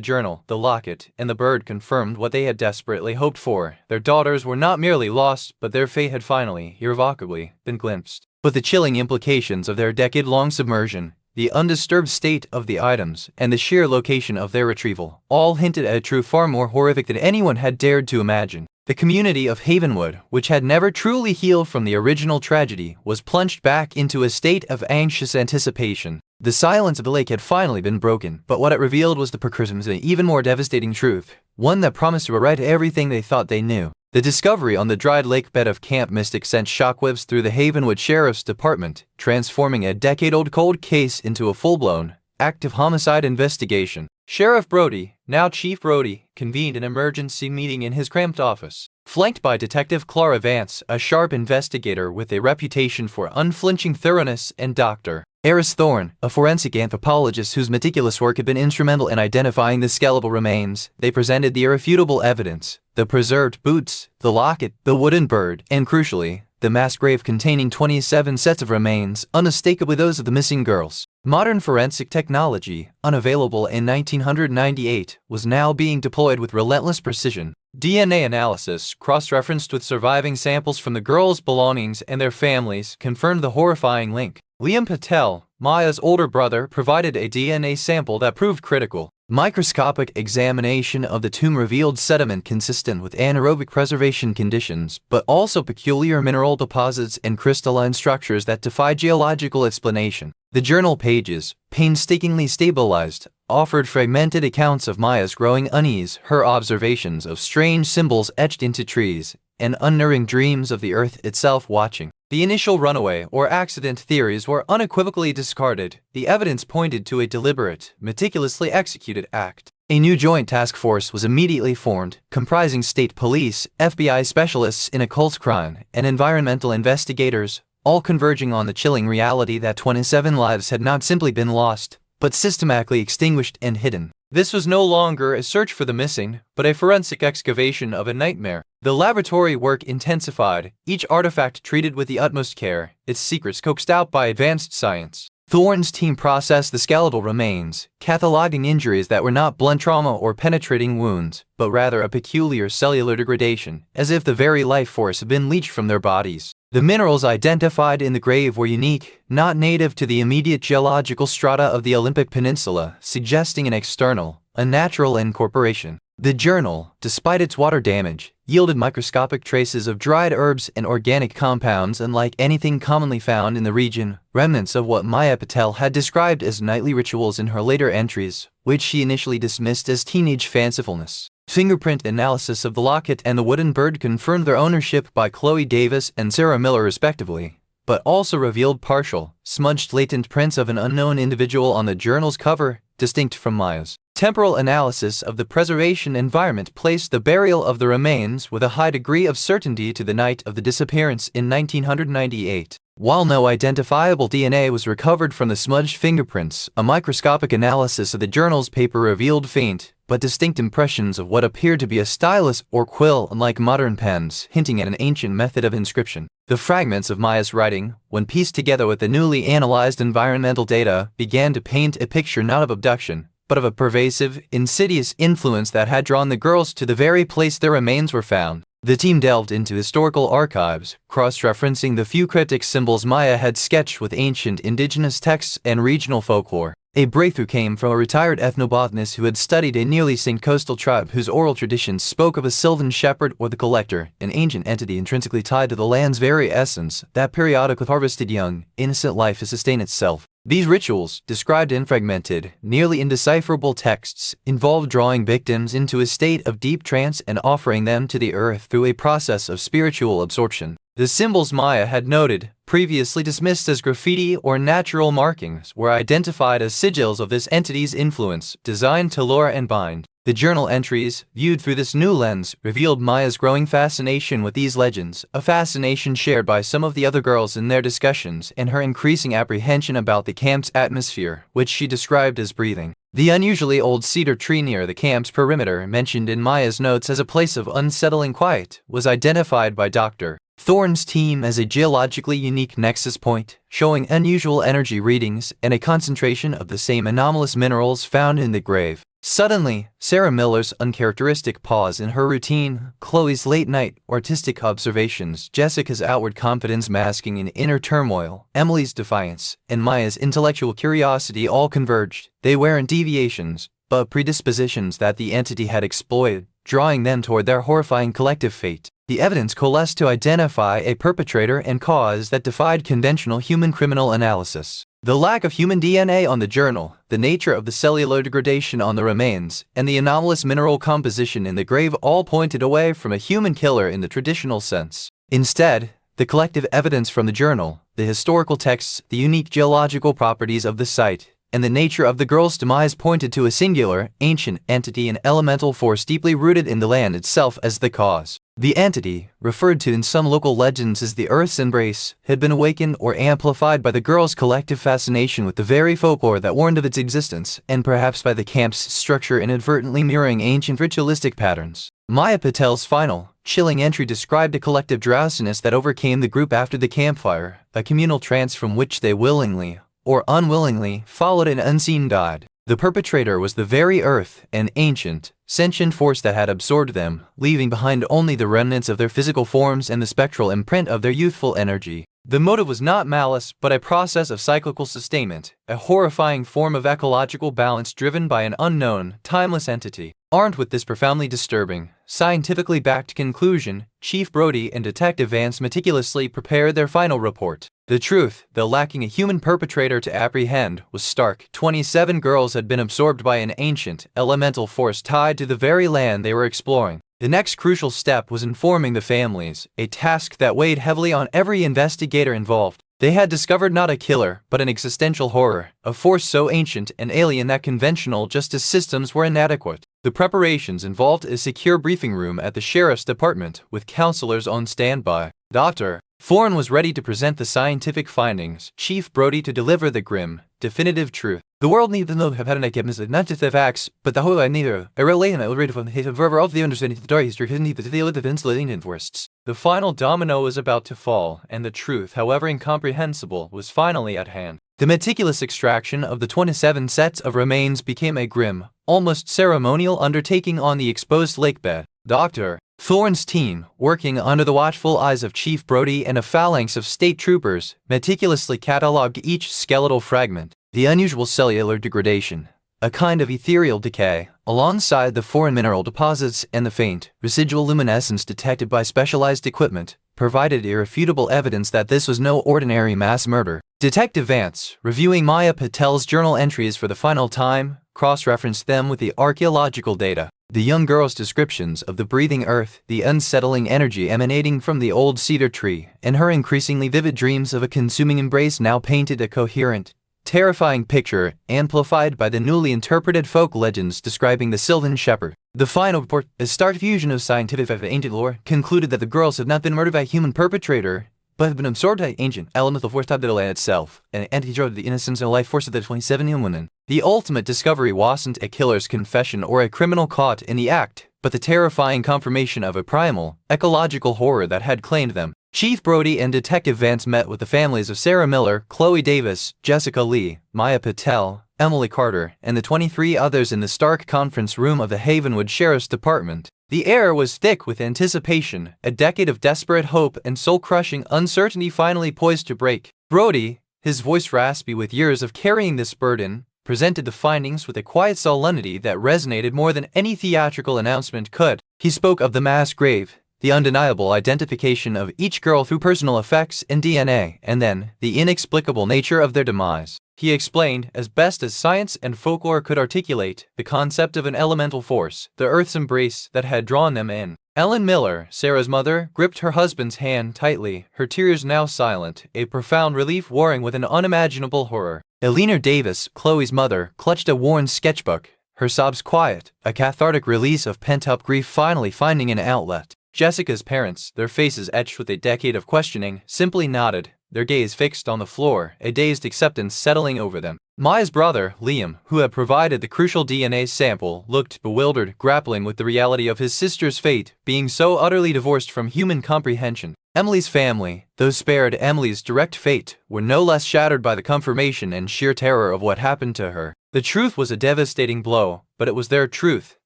journal, the locket, and the bird confirmed what they had desperately hoped for. Their daughters were not merely lost, but their fate had finally, irrevocably, been glimpsed. But the chilling implications of their decade-long submersion, the undisturbed state of the items, and the sheer location of their retrieval all hinted at a truth far more horrific than anyone had dared to imagine. The community of Havenwood, which had never truly healed from the original tragedy, was plunged back into a state of anxious anticipation. The silence of the lake had finally been broken, but what it revealed was the precursor to an even more devastating truth, one that promised to rewrite everything they thought they knew. The discovery on the dried lake bed of Camp Mystic sent shockwaves through the Havenwood Sheriff's Department, transforming a decade-old cold case into a full-blown, active homicide investigation. Sheriff Brody, now Chief Brody, convened an emergency meeting in his cramped office. Flanked by Detective Clara Vance, a sharp investigator with a reputation for unflinching thoroughness, and Dr. Eris Thorne, a forensic anthropologist whose meticulous work had been instrumental in identifying the skeletal remains, they presented the irrefutable evidence: the preserved boots, the locket, the wooden bird, and crucially, the mass grave containing 27 sets of remains, unmistakably those of the missing girls. Modern forensic technology, unavailable in 1998, was now being deployed with relentless precision. DNA analysis, cross-referenced with surviving samples from the girls' belongings and their families, confirmed the horrifying link. Liam Patel, Maya's older brother, provided a DNA sample that proved critical. Microscopic examination of the tomb revealed sediment consistent with anaerobic preservation conditions, but also peculiar mineral deposits and crystalline structures that defy geological explanation. The journal pages, painstakingly stabilized, offered fragmented accounts of Maya's growing unease, her observations of strange symbols etched into trees, and unnerving dreams of the earth itself watching. The initial runaway or accident theories were unequivocally discarded. The evidence pointed to a deliberate, meticulously executed act. A new joint task force was immediately formed, comprising state police, FBI specialists in occult crime, and environmental investigators, all converging on the chilling reality that 27 lives had not simply been lost, but systematically extinguished and hidden. This was no longer a search for the missing, but a forensic excavation of a nightmare. The laboratory work intensified, each artifact treated with the utmost care, its secrets coaxed out by advanced science. Thorne's team processed the skeletal remains, cataloging injuries that were not blunt trauma or penetrating wounds, but rather a peculiar cellular degradation, as if the very life force had been leached from their bodies. The minerals identified in the grave were unique, not native to the immediate geological strata of the Olympic Peninsula, suggesting an external, unnatural incorporation. The journal, despite its water damage, yielded microscopic traces of dried herbs and organic compounds unlike anything commonly found in the region, remnants of what Maya Patel had described as nightly rituals in her later entries, which she initially dismissed as teenage fancifulness. Fingerprint analysis of the locket and the wooden bird confirmed their ownership by Chloe Davis and Sarah Miller respectively, but also revealed partial, smudged latent prints of an unknown individual on the journal's cover, distinct from Maya's. Temporal analysis of the preservation environment placed the burial of the remains with a high degree of certainty to the night of the disappearance in 1998. While no identifiable DNA was recovered from the smudged fingerprints, a microscopic analysis of the journal's paper revealed faint, but distinct impressions of what appeared to be a stylus or quill unlike modern pens, hinting at an ancient method of inscription. The fragments of Maya's writing, when pieced together with the newly analyzed environmental data, began to paint a picture not of abduction, but of a pervasive, insidious influence that had drawn the girls to the very place their remains were found. The team delved into historical archives, cross-referencing the few cryptic symbols Maya had sketched with ancient indigenous texts and regional folklore. A breakthrough came from a retired ethnobotanist who had studied a nearly extinct coastal tribe whose oral traditions spoke of a sylvan shepherd or the collector, an ancient entity intrinsically tied to the land's very essence, that periodic with harvested young, innocent life to sustain itself. These rituals, described in fragmented, nearly indecipherable texts, involved drawing victims into a state of deep trance and offering them to the earth through a process of spiritual absorption. The symbols Maya had noted, previously dismissed as graffiti or natural markings, were identified as sigils of this entity's influence, designed to lure and bind. The journal entries, viewed through this new lens, revealed Maya's growing fascination with these legends, a fascination shared by some of the other girls in their discussions, and her increasing apprehension about the camp's atmosphere, which she described as breathing. The unusually old cedar tree near the camp's perimeter, mentioned in Maya's notes as a place of unsettling quiet, was identified by Dr. Thorne's team as a geologically unique nexus point, showing unusual energy readings and a concentration of the same anomalous minerals found in the grave. Suddenly, Sarah Miller's uncharacteristic pause in her routine, Chloe's late-night, artistic observations, Jessica's outward confidence masking an inner turmoil, Emily's defiance, and Maya's intellectual curiosity all converged. They weren't deviations, but predispositions that the entity had exploited, drawing them toward their horrifying collective fate. The evidence coalesced to identify a perpetrator and cause that defied conventional human criminal analysis. The lack of human DNA on the journal, the nature of the cellular degradation on the remains, and the anomalous mineral composition in the grave all pointed away from a human killer in the traditional sense. Instead, the collective evidence from the journal, the historical texts, the unique geological properties of the site, and the nature of the girl's demise pointed to a singular, ancient entity and elemental force deeply rooted in the land itself as the cause. The entity, referred to in some local legends as the Earth's Embrace, had been awakened or amplified by the girl's collective fascination with the very folklore that warned of its existence, and perhaps by the camp's structure inadvertently mirroring ancient ritualistic patterns. Maya Patel's final, chilling entry described a collective drowsiness that overcame the group after the campfire, a communal trance from which they willingly, or unwillingly, followed an unseen guide. The perpetrator was the very earth, an ancient, sentient force that had absorbed them, leaving behind only the remnants of their physical forms and the spectral imprint of their youthful energy. The motive was not malice, but a process of cyclical sustainment, a horrifying form of ecological balance driven by an unknown, timeless entity. Armed with this profoundly disturbing, scientifically backed conclusion, Chief Brody and Detective Vance meticulously prepared their final report. The truth, though lacking a human perpetrator to apprehend, was stark. 27 girls had been absorbed by an ancient, elemental force tied to the very land they were exploring. The next crucial step was informing the families, a task that weighed heavily on every investigator involved. They had discovered not a killer, but an existential horror, a force so ancient and alien that conventional justice systems were inadequate. The preparations involved a secure briefing room at the sheriff's department, with counselors on standby. Dr. Thorne was ready to present the scientific findings, Chief Brody to deliver the grim, definitive truth. The world needs to know have had an idea, not just the facts, but the whole idea. A relation from the observer of the understanding of the dark history need to deal with the insulating forests. The final domino was about to fall, and the truth, however incomprehensible, was finally at hand. The meticulous extraction of the 27 sets of remains became a grim, almost ceremonial undertaking on the exposed lakebed. Dr. Thorne's team, working under the watchful eyes of Chief Brody and a phalanx of state troopers, meticulously catalogued each skeletal fragment. The unusual cellular degradation, a kind of ethereal decay, alongside the foreign mineral deposits and the faint, residual luminescence detected by specialized equipment, provided irrefutable evidence that this was no ordinary mass murder. Detective Vance, reviewing Maya Patel's journal entries for the final time, cross-referenced them with the archaeological data. The young girl's descriptions of the breathing earth, the unsettling energy emanating from the old cedar tree, and her increasingly vivid dreams of a consuming embrace now painted a coherent, terrifying picture, amplified by the newly interpreted folk legends describing the Sylvan Shepherd. The final report, a stark fusion of scientific and ancient lore, concluded that the girls had not been murdered by a human perpetrator, but had been absorbed by ancient, elemental force tied to the land itself, and anti-drove the innocence and life force of the 27 young women. The ultimate discovery wasn't a killer's confession or a criminal caught in the act, but the terrifying confirmation of a primal, ecological horror that had claimed them. Chief Brody and Detective Vance met with the families of Sarah Miller, Chloe Davis, Jessica Lee, Maya Patel, Emily Carter, and the 23 others in the stark conference room of the Havenwood Sheriff's Department. The air was thick with anticipation, a decade of desperate hope and soul-crushing uncertainty finally poised to break. Brody, his voice raspy with years of carrying this burden, presented the findings with a quiet solemnity that resonated more than any theatrical announcement could. He spoke of the mass grave, the undeniable identification of each girl through personal effects and DNA, and then the inexplicable nature of their demise. He explained, as best as science and folklore could articulate, the concept of an elemental force, the Earth's embrace that had drawn them in. Ellen Miller, Sarah's mother, gripped her husband's hand tightly, her tears now silent, a profound relief warring with an unimaginable horror. Eleanor Davis, Chloe's mother, clutched a worn sketchbook, her sobs quiet, a cathartic release of pent-up grief finally finding an outlet. Jessica's parents, their faces etched with a decade of questioning, simply nodded, their gaze fixed on the floor, a dazed acceptance settling over them. Maya's brother, Liam, who had provided the crucial DNA sample, looked bewildered, grappling with the reality of his sister's fate, being so utterly divorced from human comprehension. Emily's family, those spared Emily's direct fate, were no less shattered by the confirmation and sheer terror of what happened to her. The truth was a devastating blow, but it was their truth,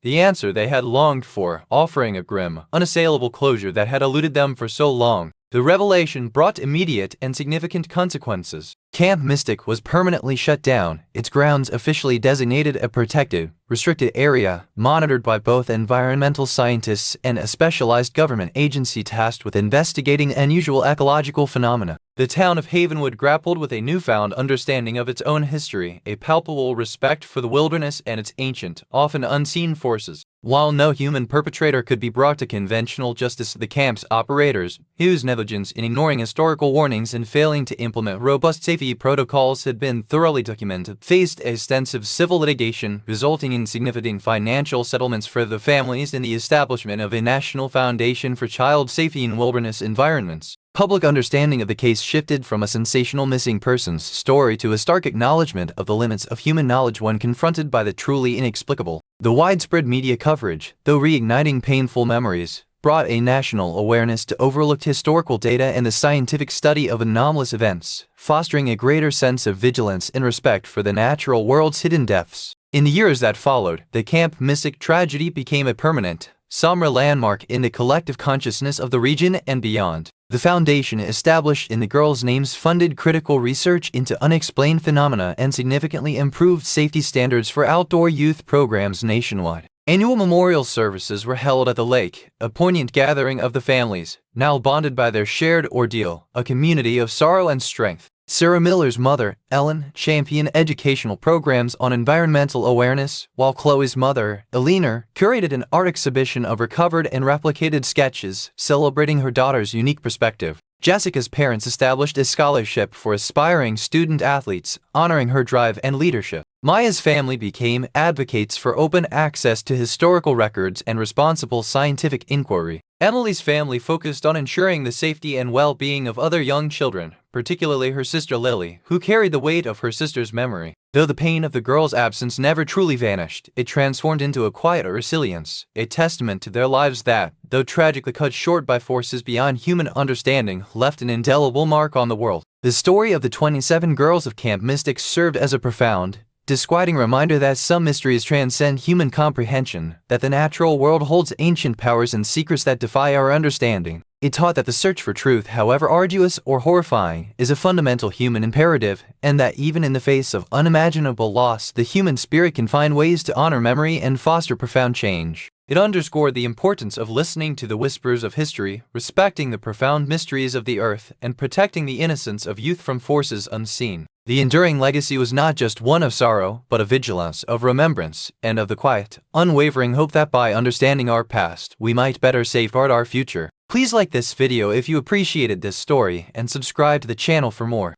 the answer they had longed for, offering a grim, unassailable closure that had eluded them for so long. The revelation brought immediate and significant consequences. Camp Mystic was permanently shut down, its grounds officially designated a protected, restricted area, monitored by both environmental scientists and a specialized government agency tasked with investigating unusual ecological phenomena. The town of Havenwood grappled with a newfound understanding of its own history, a palpable respect for the wilderness and its ancient, often unseen forces. While no human perpetrator could be brought to conventional justice, the camp's operators, whose negligence in ignoring historical warnings and failing to implement robust safety protocols had been thoroughly documented, faced extensive civil litigation, resulting in significant financial settlements for the families and the establishment of a national foundation for child safety in wilderness environments. Public understanding of the case shifted from a sensational missing persons story to a stark acknowledgement of the limits of human knowledge when confronted by the truly inexplicable. The widespread media coverage, though reigniting painful memories, brought a national awareness to overlooked historical data and the scientific study of anomalous events, fostering a greater sense of vigilance and respect for the natural world's hidden depths. In the years that followed, the Camp Mystic tragedy became a permanent, somber landmark in the collective consciousness of the region and beyond. The foundation established in the girls' names funded critical research into unexplained phenomena and significantly improved safety standards for outdoor youth programs nationwide. Annual memorial services were held at the lake, a poignant gathering of the families, now bonded by their shared ordeal, a community of sorrow and strength. Sarah Miller's mother, Ellen, championed educational programs on environmental awareness, while Chloe's mother, Eleanor, curated an art exhibition of recovered and replicated sketches, celebrating her daughter's unique perspective. Jessica's parents established a scholarship for aspiring student athletes, honoring her drive and leadership. Maya's family became advocates for open access to historical records and responsible scientific inquiry. Emily's family focused on ensuring the safety and well-being of other young children, particularly her sister Lily, who carried the weight of her sister's memory. Though the pain of the girls' absence never truly vanished, it transformed into a quiet resilience, a testament to their lives that, though tragically cut short by forces beyond human understanding, left an indelible mark on the world. The story of the 27 girls of Camp Mystic served as a profound, disquieting reminder that some mysteries transcend human comprehension, that the natural world holds ancient powers and secrets that defy our understanding. It taught that the search for truth, however arduous or horrifying, is a fundamental human imperative, and that even in the face of unimaginable loss, the human spirit can find ways to honor memory and foster profound change. It underscored the importance of listening to the whispers of history, respecting the profound mysteries of the earth, and protecting the innocence of youth from forces unseen. The enduring legacy was not just one of sorrow, but of vigilance, of remembrance, and of the quiet, unwavering hope that by understanding our past, we might better safeguard our future. Please like this video if you appreciated this story and subscribe to the channel for more.